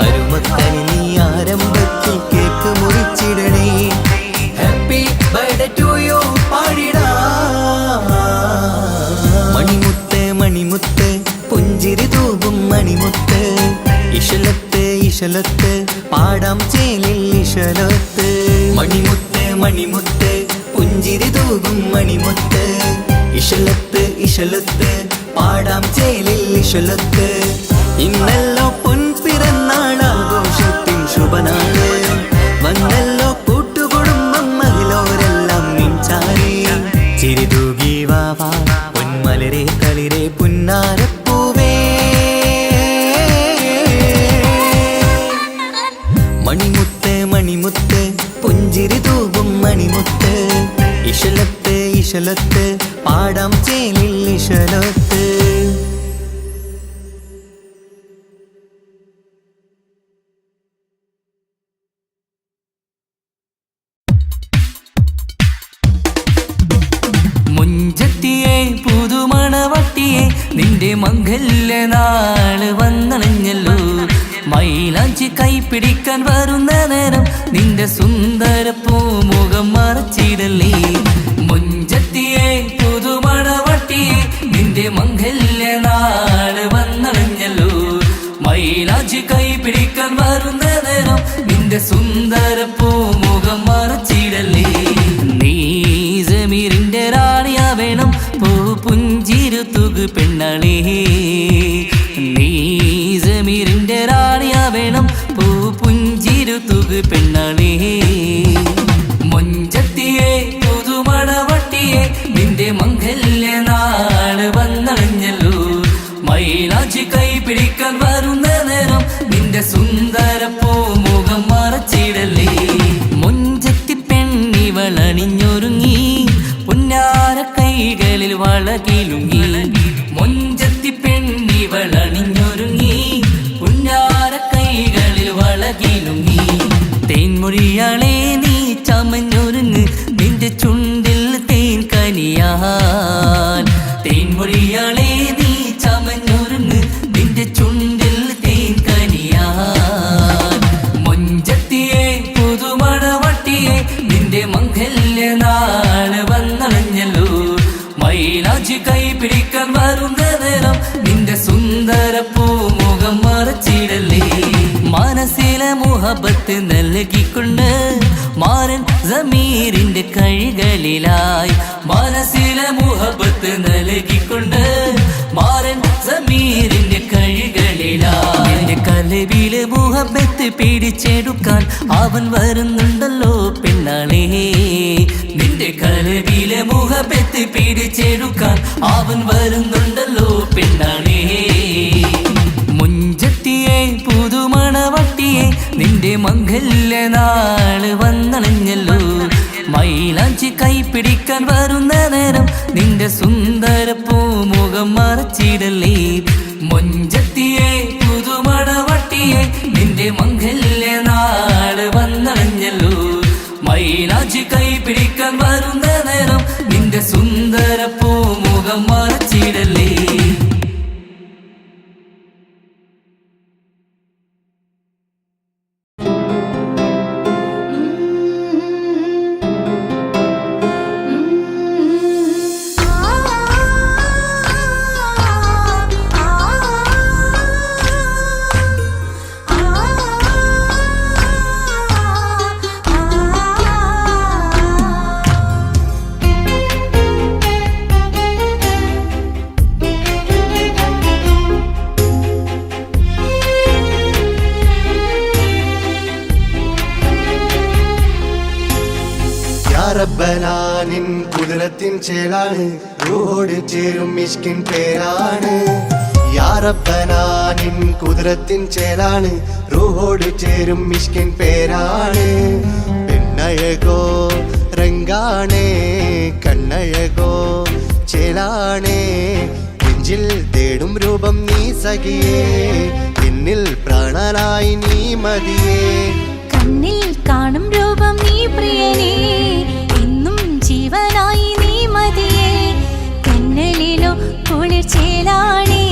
അരുമക്കനി നീ ആരംഭത്തിൽ കേക്ക് മുറിച്ചിടണേ ഹാപ്പി ബർത്ത്ഡേ ടു യു പാടിടാ മണിമുത്ത് മണിമുത്ത് പുഞ്ചിരി തൂകും മണിമുത്ത് ഇശലത്ത് ഇശലത്ത് പാടാം ചേലിൽ ഇശലത്ത് മണിമുത്ത് മണിമുത്ത് പുഞ്ചിരി തൂകും മണിമുത്ത് ഇശലത്ത് ഇശലത്ത് പാടാം ചേലിൽ ഇശലത്ത് ഇന്നല്ലോ പൊൻപിറന്നാളാഘോഷത്തിൻ ശുഭനാള് വന്നല്ലോ കൂട്ടുകുടുംബം മഹിളോരെല്ലാം നിൻചാരി ചിരി തൂകി വാവാ പൊന്മലരെ തളിരെ പുന്നാരപ്പൂവേ മണിമുത്ത് മണിമുത്ത് പുഞ്ചിരി തൂകും മണിമുത്ത് ഇശലത്ത് ഇശലത്ത് പാടാം ചേലിൽ ഇശലത്ത് മുഞ്ചത്തിയെ പുതുമണവട്ടിയെ നിന്റെ മംഗല്യ നാള് വന്നണഞ്ഞല്ലോ മൈലാഞ്ചി കൈ പിടിക്കാൻ വരുന്ന നേരം നിന്റെ സുന്ദര പൂമുഖം മറച്ചിടല്ലേ. മുഞ്ചത്തിയെ പുതുമണവട്ടിയെ നിന്റെ മംഗല്യ നാള് വന്നണഞ്ഞല്ലോ. മൈലാഞ്ചി കൈ പിടിക്കാൻ വരുന്ന നേരം നിന്റെ സുന്ദര പൂമുഖം മറച്ചിടല്ലേ. നീ സമീറിന്റെ റാണിയാ വേണം പൂ പുഞ്ചിരു തുകു പെണ്ണളേ. നീ സമീറിന്റെ റാണിയാ വേണം പൂ പുഞ്ചിരു തുകു പെണ്ണളേ. മൊഞ്ചത്തിയെ പുതുമണവട്ടിയെ നിന്റെ മംഗല്യ നാള് വന്നണഞ്ഞല്ലോ. മൈലാഞ്ചി കൈ പിടിക്കാൻ വരുന്ന നേരം നിന്റെ സുന്ദര പൂമുഖം മറച്ചിടല്ലേ. മുഞ്ചത്തി പെണ്ണിവളണിഞ്ഞൊരുങ്ങി പുന്നാര കൈകളിൽ വളകിലുങ്ങി. മുഞ്ചത്തി പെണ്ണിവളണിഞ്ഞൊരുങ്ങി പുന്നാര കൈകളിൽ വളകിലുങ്ങി. തേൻമൊഴിയാളെ നീ ചമഞ്ഞൊരുങ്ങ് നിന്റെ ചുണ്ടിൽ തേൻ കനിയാൻ. തേൻമൊഴിയാളെ നീ ചമഞ്ഞൊരുങ്ങ് നിന്റെ ചുണ്ടിൽ തേൻ കനിയാൻ. മൊഞ്ചത്തിയെ പുതുമണവട്ടിയെ നിന്റെ മംഗല്യ നാള് വന്നണഞ്ഞല്ലോ. മൈലാഞ്ചി കൈ പിടിക്കാൻ വരുന്ന നേരം നിന്റെ സുന്ദര പൂമുഖം മറച്ചിടല്ലേ. മനസ്സിലെ മുഹബത്ത് നൽകിക്കൊണ്ട് മാരൻ സമീറിന്റെ കൈകളിലായി. മനസ്സിലെ മുഹബത്ത് നൽകിക്കൊണ്ട് മാരൻ സമീറിന്റെ കൈകളിലായി. എന്റെ കലവിലെ മുഹബത്ത് പിടിച്ചെടുക്കാൻ അവൻ വരുന്നുണ്ടല്ലോ പെണ്ണാളേ. നിന്റെ കലവിലെ മുഹബത്ത് പിടിച്ചെടുക്കാൻ അവൻ വരുന്നുണ്ടല്ലോ പെണ്ണാളേ. മുഞ്ചത്തിയെ പുതുമണവട്ടിയെ നിന്റെ മംഗല്യ നാള് വന്നണഞ്ഞല്ലോ. മൈലാഞ്ചി കൈ പിടിക്കാൻ വരുന്ന നേരം നിന്റെ സുന്ദര പൂമുഖം മറച്ചിടല്ലേ. മൊഞ്ചത്തിയെ പുതുമണവട്ടിയെ നിന്റെ മംഗല്യ നാള് വന്നണഞ്ഞല്ലോ. മൈലാഞ്ചി കൈ പിടിക്കാൻ വരുന്ന നേരം നിന്റെ സുന്ദര പൂമുഖം മറച്ചിടല്ലേ. റബ്ബനാനിൻ കുതിരത്തിൻ ചേലാണ് റൂഹോട് ചേരും മിഷ്കിൻ പേരാണ്. യാ റബ്ബനാനിൻ കുതിരത്തിൻ ചേലാണ് റൂഹോട് ചേരും മിഷ്കിൻ പേരാണ്. പെണ്ണഴകോ രംഗാണേ കണ്ണഴകോ ചേലാണേ. നെഞ്ചിൽ തേടും രൂപം നീ സഖിയേ എന്നിൽ പ്രാണനായി നീ മതിയേ. കണ്ണിൽ കാണും രൂപം നീ പ്രിയനേ എന്നും ജീവനായി നീ മതിയേ. തെന്നലിലോ കുളിർച്ചേലാണേ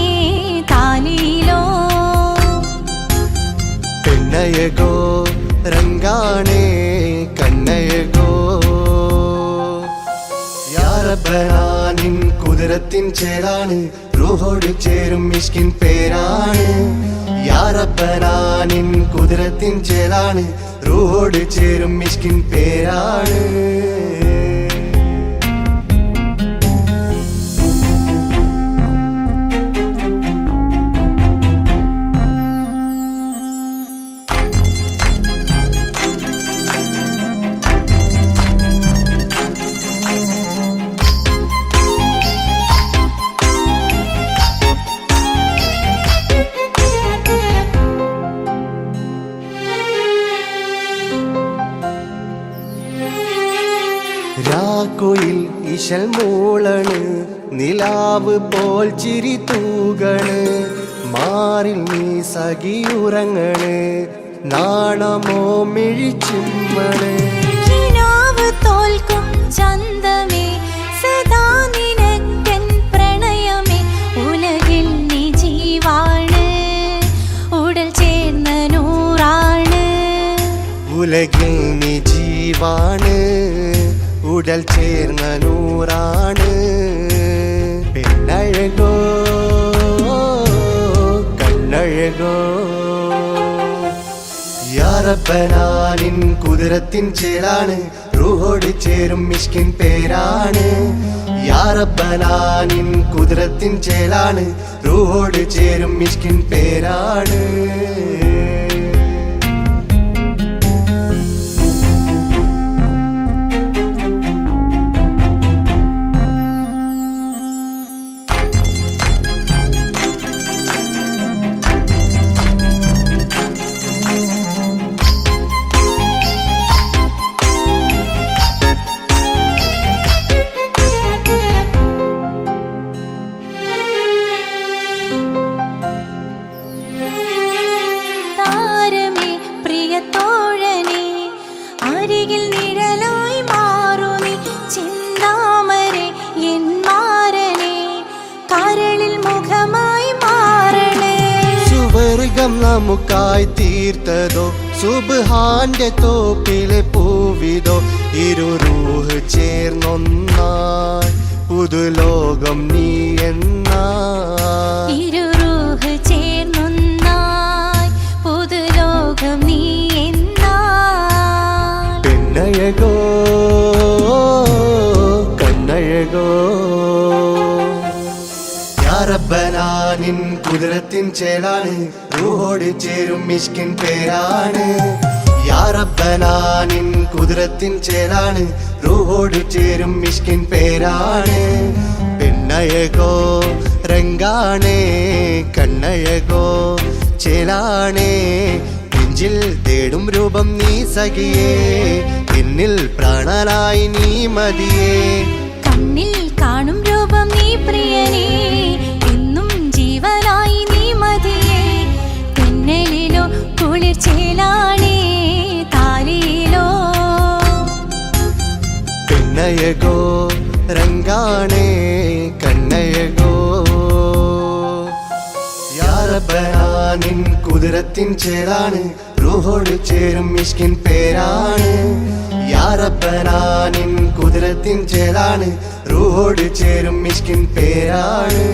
താലിയിലോ. പെണ്ണഴകോ രംഗാണേ കണ്ണഴകോ. യാ റബ്ബനാനിൻ കുതിരത്തിൻ ചേലാണ് റൂഹോട് ചേരും മിഷ്കിൻ പേരാണ്. യാ റബ്ബനാനിൻ കുതിരത്തിൻ ചേലാണ് റൂഹോട് ചേരും മിഷ്കിൻ പേരാണ്. രാക്കുയിൽ ഇശൽ മൂളണ് നിലാവ് പോൽ ചിരി തൂകണ്. മാറിൽ നീ സഖിയുറങ്ങണ് നാണമോ മിഴിച്ചിമ്മണ്. തോൽക്കും ചന്തമേ സദാ നിനക്കൻ പ്രണയമേ. ഉലകിൽ നീ ജീവാണ് ഉടൽ ചേർന്ന ഉലകിൽ നീ ജീവാണ് ഉടൽ ചേർന്ന നൂറാണ് പെണ്ണഴകോ കണ്ണഴകോ യാ റബ്ബനാ നിൻ കുതിരത്തിൻ ചേലാണ് റൂഹോട് ചേരും മിഷ്കിൻ പേരാണ് യാ റബ്ബനാ നിൻ കുതിരത്തിൻ ചേലാണ് റൂഹോട് ചേരും മിഷ്കിൻ പേരാണ് താരമേ പ്രിയത്തോഴനേ അരികിൽ നിഴലായി മാറൂ നീ ചിന്താമരേ എൻ മാരനേ കരളിൽ മുഖമായി മാറണേ സുവർഗം നമുക്കായി തീർത്തതോ സുബ്ഹാന്റെ തോപ്പിലെ പൂവിതോ ഇരു റൂഹ് ചേർന്നൊന്നായി പുതുലോകം നീ എന്നായി ഇരു റൂഹ് ചേർന്നൊന്നായി പുതുലോകം നീ എന്നായി പെണ്ണഴകോ കണ്ണഴകോ യാ റബ്ബനാ നിൻ കുതിരത്തിൻ ചേലാണ് റൂഹോട് ചേരും മിഷ്കിൻ പേരാണ് യാ റബ്ബനാ നിൻ കുതിരത്തിൻ ചേലാണ് റൂഹോട് ചേരും മിഷ്കിൻ പേരാണ് പെണ്ണഴകോ രംഗാണേ കണ്ണഴകോ ചേലാണേ നെഞ്ചിൽ തേടും രൂപം നീ സഖിയേ എന്നിൽ പ്രാണനായി നീ മതിയേ കണ്ണിൽ കാണും രൂപം നീ പ്രിയനേ എന്നും ജീവനായി നീ മതിയേ തെന്നലിലോ കുളിർ ചേലാണേ താലിയിലോ പെണ്ണഴകോ രംഗാണേ കണ്ണഴകോ യാ റബ്ബനാ നിൻ കുതിരത്തിൻ ചേലാണ് റൂഹോട് ചേരും മിഷ്കിൻ പേരാണ് യാ റബ്ബനാ നിൻ കുതിരത്തിൻ ചേലാണ് റൂഹോട് ചേരും മിഷ്കിൻ പേരാണ്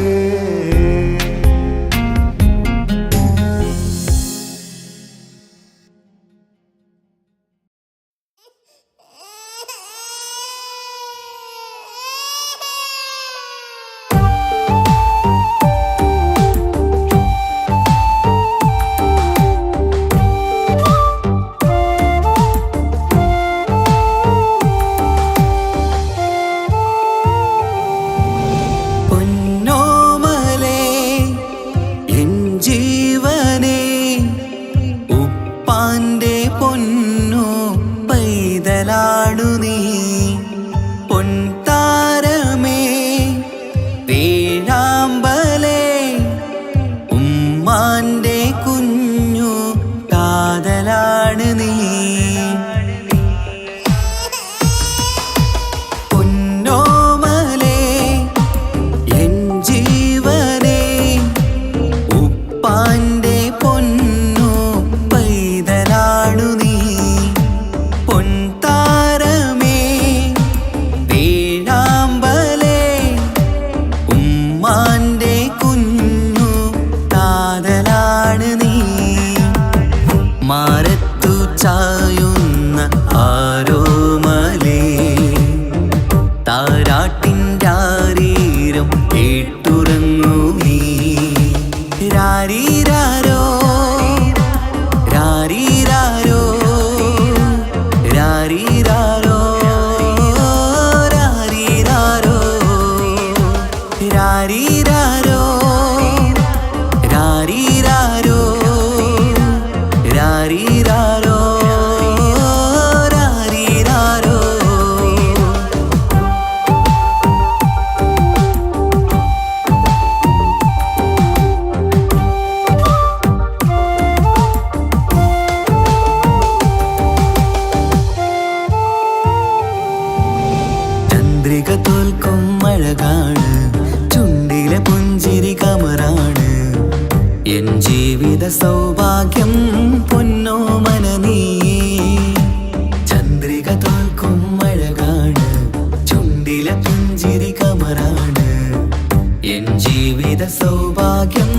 സൗഭാഗ്യം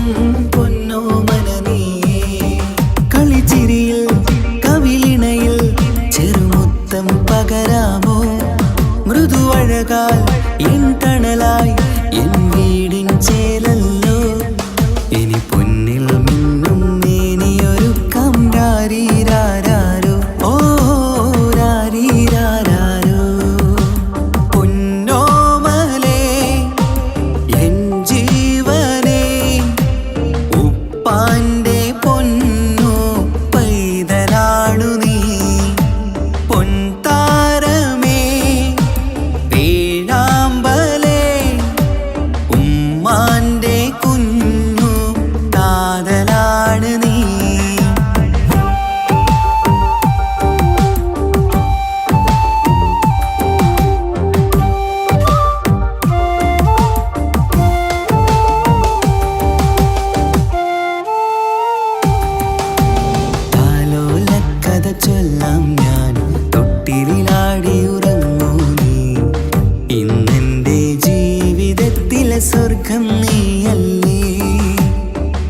പൊന്നോമന നീയേ കളിച്ചിരിയിൽ കവിളിണയിൽ ചെറുമുത്തം പകരാമോ മൃദുവഴകാൽ എൻ തണലായി എൻ വീടിൻ ചേലല്ലോ ഇനി പൊന്നിൽ മിന്നും മേനിയൊരുക്കം രാരീരാരോ ഓ രാരീരാരോ പൊന്നോമലേ എൻ ജീവനേ ഉപ്പാന്റെ പൊന്നോ പൈതലാണു നീ പൊൻതാരമേ വേഴാമ്പലേ ഉമ്മാന്റെ കുഞ്ഞു കാതലാണ് നീ താലോലക്കഥ ചൊല്ലാം ഞാൻ തൊട്ടിലാടി ഉറങ്ങൂ നീ ഇന്നെന്റെ ജീവിതത്തിലെ സ്വർഗം നീയല്ലേ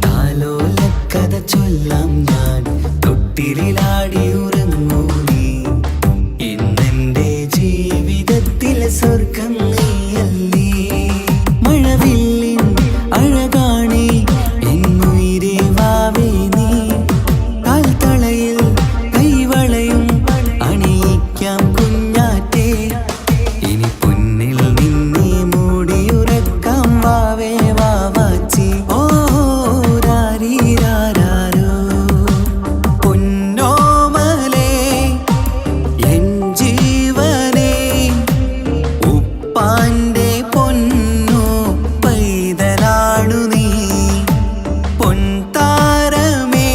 താലോലക്കഥ ചൊല്ലാം ഞാൻ തൊട്ടിലാടി ഉറങ്ങൂ നീ ഇന്നെന്റെ ജീവിതത്തിലെ സ്വർഗം നീയല്ലേ മഴവില്ലിൻ അഴകാണേ എന്നുയിരേ വാവേ നീ കാൽത്തളയിൽ കൈവളയും അണിയിക്കാം കുഞ്ഞാറ്റേ ഇനി പൊന്നിൽ നിന്നെ മൂടിയുറക്കാം വാവേ വാവാച്ചി ഓ രാരീരാരോ പൊന്നോമലേ എൻ ജീവനേ ഉപ്പാന്റെ പൊന്നോ പൈതലാണു നീ പൊൻതാരമേ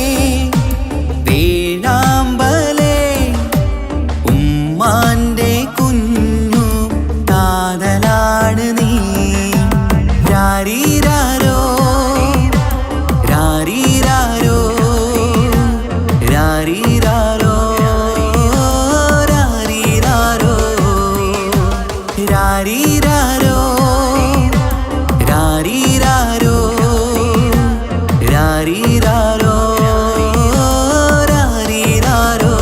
വേഴാമ്പലേ ഉമ്മാന്റെ കുഞ്ഞു കാതലാണ് നീ രാരീരാരോ രാരീരാരോ രാരീരാരോ രാരീരാരോ രാരീരാരോ രാരീരാരോ രാരീരാരോ രാരീരാരോ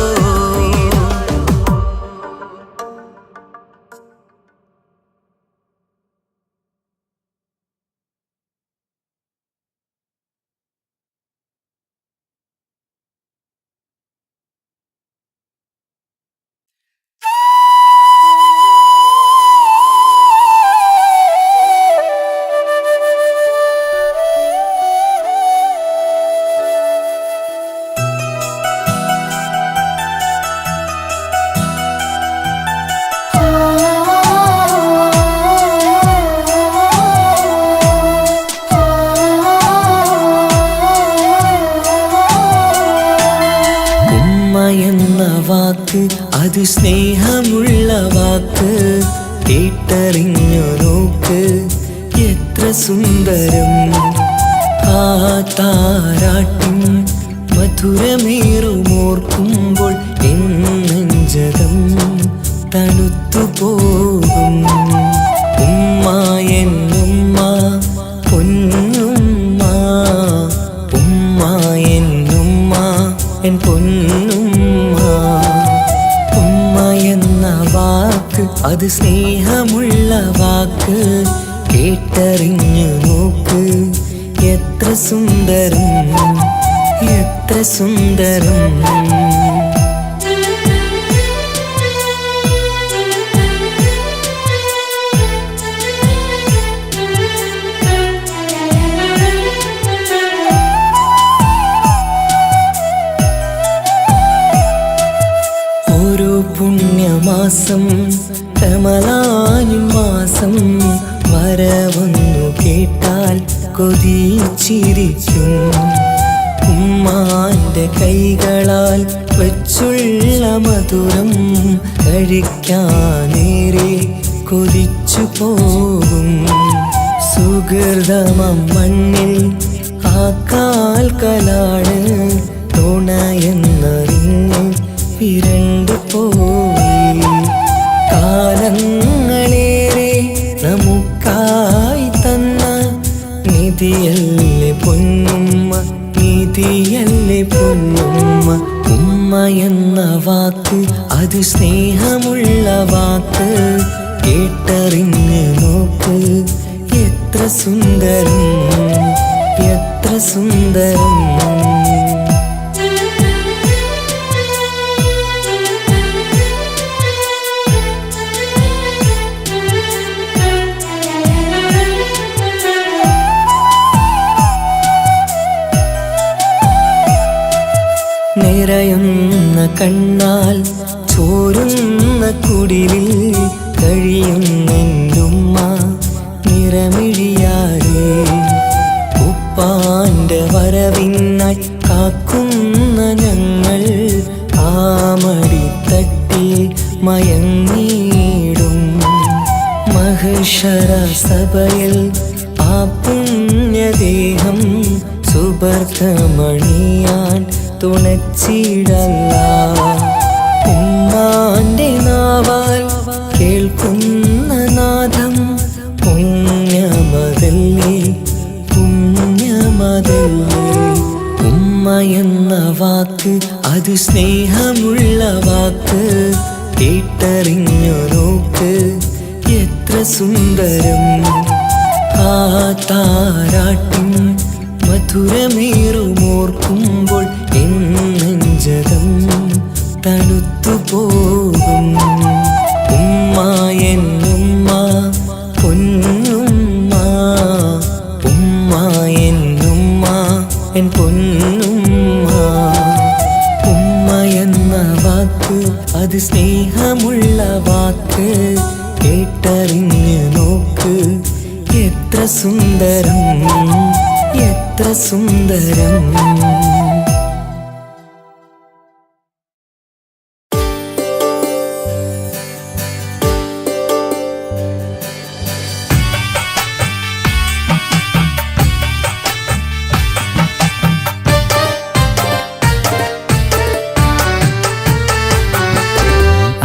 ഉമ്മ എന്ന വാക്ക് അത് സ്നേഹമുള്ള വാക്ക് കേട്ടറിഞ്ഞു നോക്ക് എത്ര സുന്ദരം ആ താരാട്ടും മധുരമേറുമോർക്കുമ്പോൾ എൻ നെഞ്ചകം തണുത്തു പോകും ഉമ്മ എന്നുമ്മ പൊന്നുമ്മ ഉമ്മ എന്നുമ്മ എൻ പൊന്നുമ്മ ഉമ്മ എന്ന വാക്ക് അത് സ്നേഹമുള്ള വാക്ക് കേട്ടറിഞ്ഞു നോക്ക് എത്ര സുന്ദരം എത്ര സുന്ദരം ഓരോ പുണ്യമാസം റമളാനിൻ മാസം വരവന്നു കേട്ടാൽ കൊതിച്ചിരിക്കും ഉമ്മാന്റെ കൈകളാൽ വെച്ചുള്ള മധുരം കഴിക്കാനേറെ കൊതിച്ചു പോകും സുഹൃതമം മണ്ണിൽ ആ കാൽക്കലാണ് തുണയെന്നറിഞ്ഞ് പിരണ്ടു പോയി കാലങ്ങളേറെ നമുക്കായി തന്ന നിധി സ്നേഹമുള്ള വാക്ക് കേട്ടറിഞ്ഞ് നോക്ക് എത്ര സുന്ദരം എത്ര സുന്ദരം നിറയുന്ന കണ്ണാൽ ചോരുന്ന കുടിലിൽ കഴിയുന്നെന്റുമ്മ നിറമിഴിയാരേ ഉപ്പാന്റെ വരവിനായി കാക്കുന്ന ഞങ്ങൾ ആമടിത്തട്ടിൽ മയങ്ങിയിടും മഹ്ശറ സഭയിൽ ആ പുണ്യദേഹം സുബർക്കമണിയാൻ തുണച്ചിടല്ല ഉമ്മാന്റെ നാവാൽ കേൾക്കുന്ന നാദം പുണ്യമതല്ലേ പുണ്യമതല്ലേ ഉമ്മ എന്ന വാക്ക് അത് സ്നേഹമുള്ള വാക്ക് കേട്ടറിഞ്ഞു നോക്ക് എത്ര സുന്ദരം ആ താരാട്ടിൻ മധുരമേറുമോർക്കുമ്പോൾ എന്നെഞ്ചകം തണുത്തുപോകും ഉമ്മ എന്നുമ്മ പൊന്നുമ്മ ഉമ്മ എന്നുമ്മ എൻ പൊന്നുമ്മ ഉമ്മ എന്ന വാക്ക് അത് സ്നേഹമുള്ള വാക്ക് കേട്ടറിഞ്ഞ് നോക്ക് എത്ര സുന്ദരം എത്ര സുന്ദരം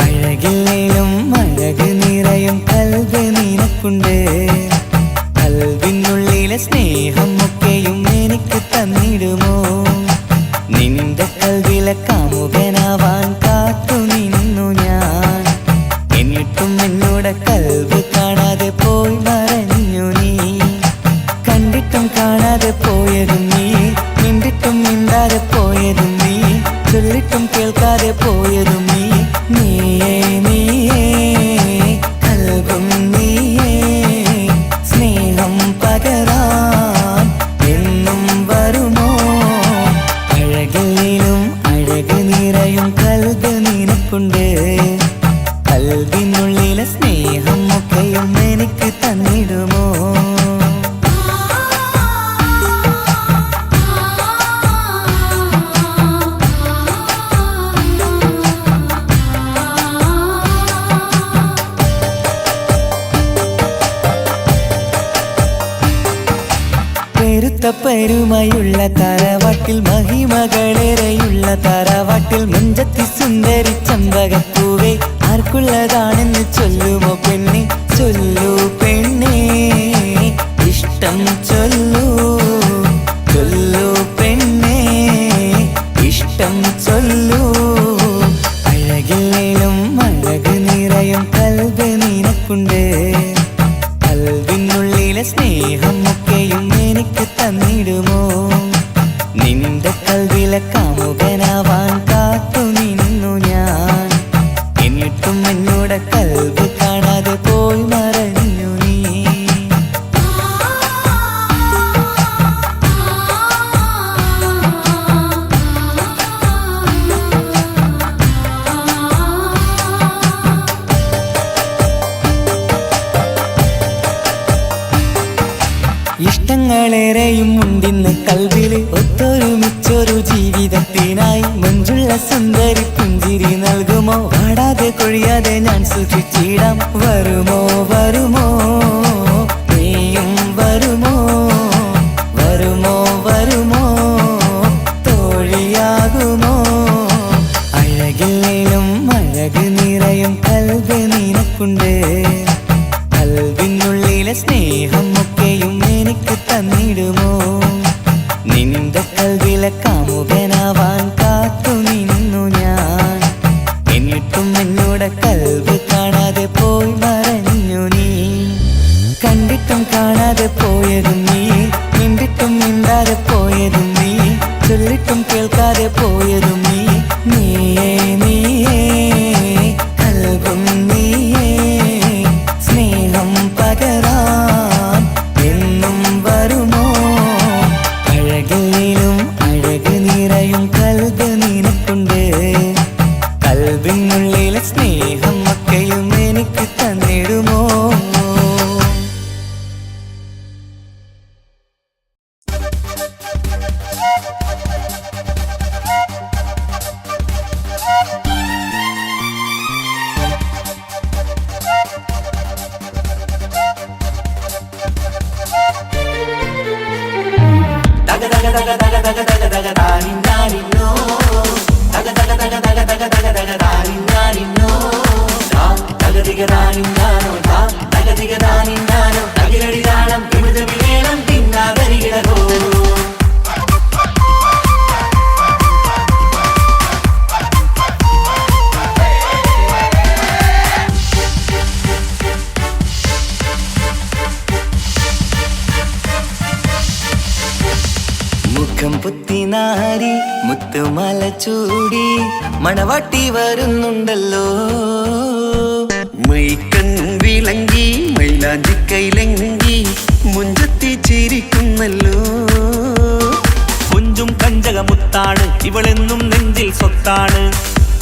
അഴകില്ലേലും അഴക് നിറയും കൽബ് നിനക്കുണ്ട് കൽബിനുള്ളിലെ സ്നേഹം ഒക്കെയും എനിക്ക് തന്നിടുമോ നിന്റെ കൽബിലെ കാമുകനാവാൻ കാത്തു നിന്നു ഞാൻ എന്നിട്ടും എന്നോട് കൽബ് കാണാതെ പോയി മറഞ്ഞു നീ കണ്ടിട്ടും കാണാതെ പോയതും നീ മിണ്ടിട്ടും മിണ്ടാതെ പോയതും നീ ചൊല്ലിട്ടും കേൾക്കാതെ പോയതും നീ നീയേ നീയേ കൽബും നീയേ സ്നേഹം പകരാൻ എന്നും വരുമോ അഴകിലും അഴക് നിറയും കൽബ് നിനക്കുണ്ട് കൽബിനുള്ളിലെ സ്നേഹം ഒക്കെയും എനിക്ക് തന്നിടുമോ പെരുമയുള്ള തറവാട്ടിൽ മഹിമകളേറെയുള്ള തറവാട്ടിൽ മുഞ്ചത്തി സുന്ദരി ചമ്പകപ്പൂവേ ആർക്കുള്ളതാണെന്ന് ചൊല്ലുമോ പെണ്ണെ ചൊല്ലൂ പെണ്ണേ ഇഷ്ടം ചൊല്ലൂ ചൊല്ലൂ പെണ്ണേ ഇഷ്ടം ചൊല്ലൂ അഴകില്ലേലും അഴക് നിറയും കൽബ് നിനക്കുണ്ട് കൽബിനുള്ളിലെ സ്നേഹം ഒക്കെയും എനിക്ക് തന്നിടുമോ നിന്റെ കൽബിലെ കാമുകനാവാൻ കാത്തു നിന്നു ഞാൻ എന്നിട്ടും എന്നോട് കൽബ് കാണാതെ പോയി മറഞ്ഞു നീ ഇഷ്ടങ്ങളേറെയും ഉണ്ടിന്ന് കൽവില് ഒത്തൊരുമിച്ചൊരു ജീവിതത്തിനായി മഞ്ജുള്ള സുന്ദരി പുഞ്ചിരി നൽകുമോ വാടാതെ കൊഴിയാതെ ഞാൻ സൂക്ഷിച്ചിടാം വരുമോ വരുമോ നീയും വരുമോ വരുമോ വരുമോ തോഴിയാകുമോ അഴകില്ലേലും അഴക് നിറയും കൽബ് നിനക്കുണ്ട് കൽബിനുള്ളിലെ സ്നേഹം ഒക്കെയും എനിക്ക് തന്നിടുമോ നിന്റെ കൽബിലെ കാമുകനാവാൻ കാത്തു നിന്നു ഞാൻ എന്നിട്ടും എന്നോട് കൽബ് വെറുതെ കാണാതെ പോയി മറഞ്ഞു നീ. കണ്ടിട്ടും കാണാതെ പോയതും നീ, മിണ്ടിട്ടും മിണ്ടാതെ പോയതും നീ, ചൊല്ലിട്ടും കേൾക്കാതെ പോയതും നീ. നീയേ നീയേ കൽബും നീയേ, സ്നേഹം പകരാൻ എന്നും വരുമോ? അഴകിലും അഴക് നിറയും കൽബ് നിനക്കുണ്ട്. കൽബിനുള്ളിലെ സ്നേഹം ഒക്കെയും എനിക്ക് തന്നിടുമോ? മുഖം പുത്തിനാരി മുത്തുമല ചൂടി മണവാട്ടി വരുന്നുണ്ടല്ലോ. മൈക്കണ്ണും വിളങ്ങി മൈലാഞ്ചി കൈലങ്കി മുഞ്ചത്തി ചിരിക്കുന്നല്ലോ. കൊഞ്ചും കഞ്ചകമുത്താണ് ഇവളെന്നും നെഞ്ചിൽ സ്വത്താണ്.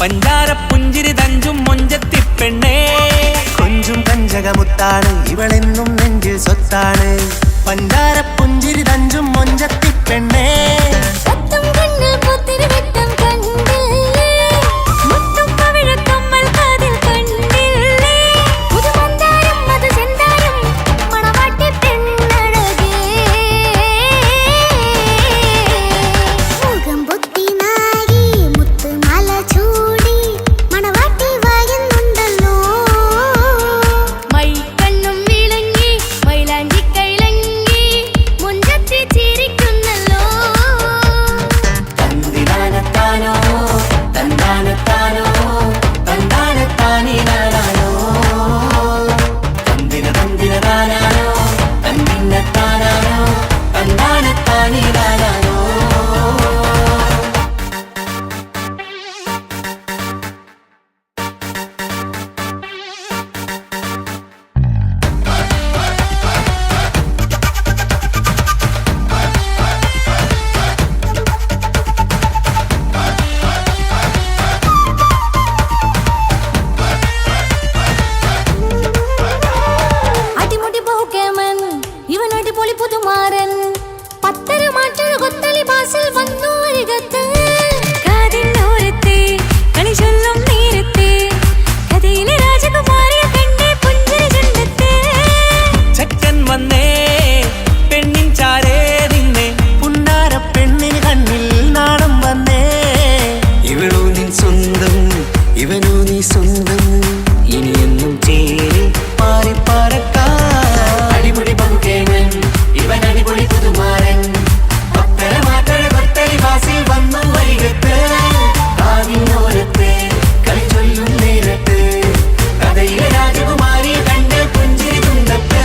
പഞ്ചാര പുഞ്ചിരി തഞ്ചും മൊഞ്ചത്തി പെണ്ണേ. കൊഞ്ചും കഞ്ചകമുത്താണ് ഇവളെന്നും നെഞ്ചിൽ സ്വത്താണ്. പഞ്ചാര പുഞ്ചിരി തഞ്ചും മൊഞ്ചത്തി പെണ്ണേ. സത്തം കണ്ണിൽ പുത്തിരി വെട്ടം കണ്ടില്ലേ, മുത്തും പവിഴക്കമ്മൽ കാതിൽ കണ്ടില്ലേ, പുതുമന്ദാരം മധുചന്ദാരം മണവാട്ടി പെണ്ണഴകേ. മുഖം പൊത്തി നാരി മുത്തുമാല ചൂടി മണവാട്ടി വരുന്നുണ്ടല്ലോ. മൈക്കണ്ണും വിളങ്ങി മൈലാഞ്ചി കൈലങ്കി മുഞ്ചത്തി ചിരിക്കുന്നല്ലോ. തന്തിനാനത്താനോ തന്താനത്താനോ തന്താനത്താനിനാനോ തന്തിന തന്തിനതാനാനോ തന്തിന്നത്താനാനോ തന്താനത്താനിനാനോ. അടിമുടി ബഹുകേമൻ ഇവൻ അടിപൊളി പുതുമാരൻ. പത്തര മാറ്റൊരു കൊത്തളി ബാസിൽ വന്നു അരികത്ത്. കാതിന്നോരത്തെ കളി ചൊല്ലും നേരത്തെ കഥയിലെ രാജകുമാരിയെ കണ്ടേ പുഞ്ചിരി ചുണ്ടത്തെ. ചെക്കൻ വന്നേ പെണ്ണിൻ ചാരേ നിന്നെ. പുന്നാര പെണ്ണിന് കണ്ണിൽ നാണം വന്നേ. ഇവളോ നിൻ സ്വന്തം ഇവനോ നീ സ്വന്തം, ഇനിയെന്നും ചേരി മാറി പറക്കാൻ അടിപൊളി ബഹുകേമൻ ഇവൻ അടിപൊളി പുതുമാരൻ. പത്തര മാറ്റൊരു കൊത്തളി ബാസിൽ വന്നു വരികത്ത്. കാവിനോരത്ത് കളി ചൊല്ലും നേരത്ത് കഥയിലെ രാജകുമാരിയെ കണ്ട് പുഞ്ചിരി തുണ്ടത്ത്.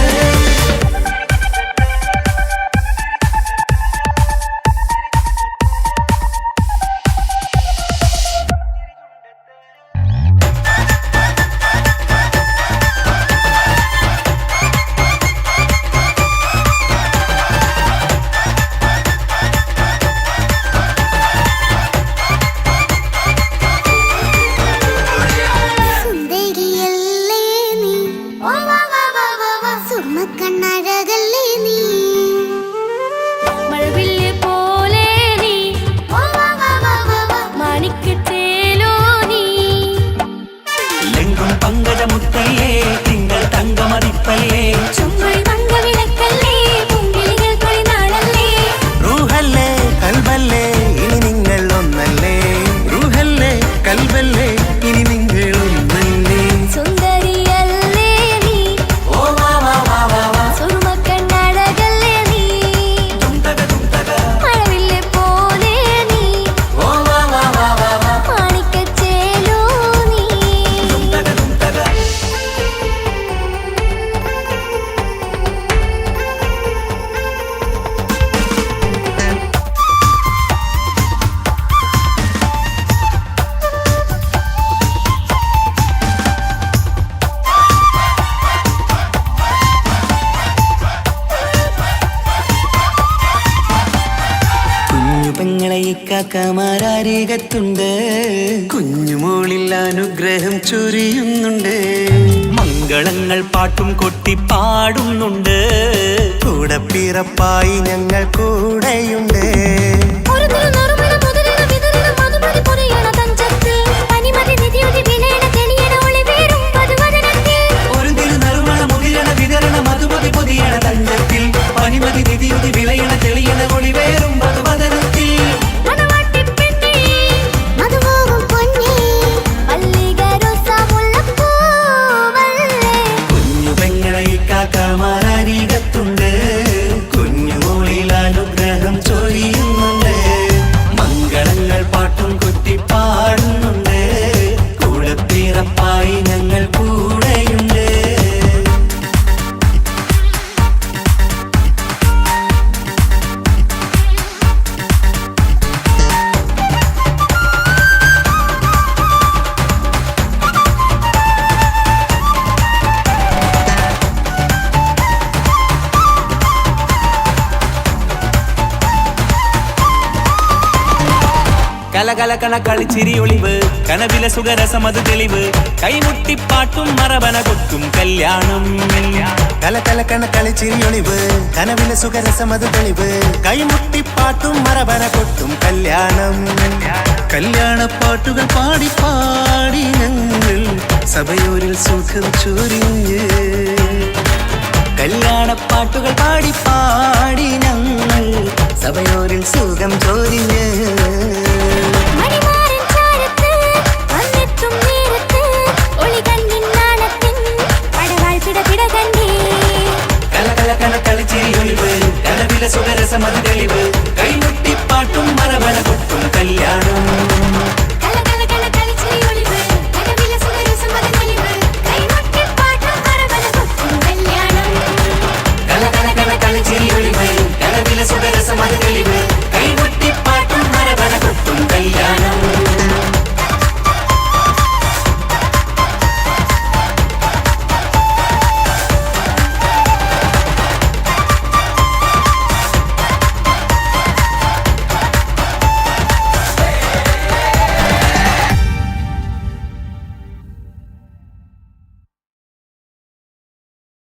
സുന്ദരിയല്ലേ നീ, സുർമ്മക്കണ്ണഴകല്ലേ നീ. മഴവില്ല് പോലെ നീ, മാണിക്കത്തേലോ നീ. എങ്കും പങ്കജമുത്തല്ലേ തിങ്കൾ തങ്കമതിപ്പല്ലേ. ചുമ്മായി മംഗവിളക്കല്ലേ പൂങ്കിളികൾ തൊളിനാളല്ലേ. റൂഹല്ലേ കൽബല്ലേ ഇനി നിങ്ങൾ ഒന്നല്ലേ. റൂഹല്ലേ കൽബല്ലേ ഇനി നിങ്ങൾ ഒന്നല്ലേ. സുന്ദരിയല്ലേ നീ, ഓ വാ വാ വാ വാ വാ സുറുമക്കണ്ണഴകല്ലേ നീ. മഴവില്ല് പോലെ നീ, ഓ വാ വാ വാ വാ വാ. മാണിക്കച്ചേലോ നീ. ഇക്കാക്കമാരരികത്തുണ്ട്. കുഞ്ഞുമോളിൽ അനുഗ്രഹം ചൊരിയുന്നുണ്ട്. മംഗളങ്ങൾ പാട്ടും കൊട്ടി പാടുന്നുണ്ട്. കൂടെ പിറപ്പായി ഞങ്ങൾ കൂടെയുണ്ട്. ഒരു ദിനം നറുമണ മുതലിന വിതരണ മധുമതി പൊരിയണ തഞ്ചത്തിൽ പനിമതി നിധിയുടെ വിലയണ തെളിയണ ഒളിവേറും വധുവദനത്തിൽ ഒരു ദിനം നറുമണ മുകിലണ വിതരണ മധുമതി പൊതിയണ തഞ്ചത്തിൽ പനിമതി നിധിയുടെ വിളയണ തെളിയണ ഒളിവേറും മധുവദനത്തിൽ മണവാട്ടി പെണ്ണേ മധുപോകും പൊന്നേ മല്ലിക റോസ മുല്ലപ്പൂവല്ലേ കുഞ്ഞു പെങ്ങളെ ഇക്കാക്കമാരരികത്തുണ്ട്. കുഞ്ഞുമോളിൽ അനുഗ്രഹം ചൊരിയുന്നുണ്ട്. മംഗളങ്ങൾ പാട്ടും കൊട്ടി പാടുന്നുണ്ട്. കൂടെ പിറപ്പായി ഞങ്ങൾ കൂടെയുണ്ട്. കലകലകണ കളിച്ചിരി ഒളിവ് കനവില സുഖരസമത് തെളിവ് കൈമുട്ടിപ്പാട്ടും മറവന കൊട്ടും കല്യാണം. കലകലക്കണ കളിച്ചിരിയൊളിവ് കനവിലെ സുഖരസമത് തെളിവ് കൈമുട്ടിപ്പാട്ടും മറവന കൊട്ടും കല്യാണം. കല്യാണപ്പാട്ടുകൾ പാടി പാടി ഞങ്ങൾ സഭയോരിൽ സുഖം ചൊരിഞ്ഞ്. കല്യാണപ്പാട്ടുകൾ പാടി പാടി ഞങ്ങൾ സഭയോരിൽ സുഖം ചോരിഞ്ഞ്. മണിമാരൻ ചാരത്ത് വന്നെത്തും നേരത്ത് ഒളികണ്ണിൻ നാണത്തിൻ പടവാൾ പിടപിട കണ്ടേ കലകലകണ കളിച്ചിരി ഒളിവ് കനവില സുഖരസമത് തെളിവ്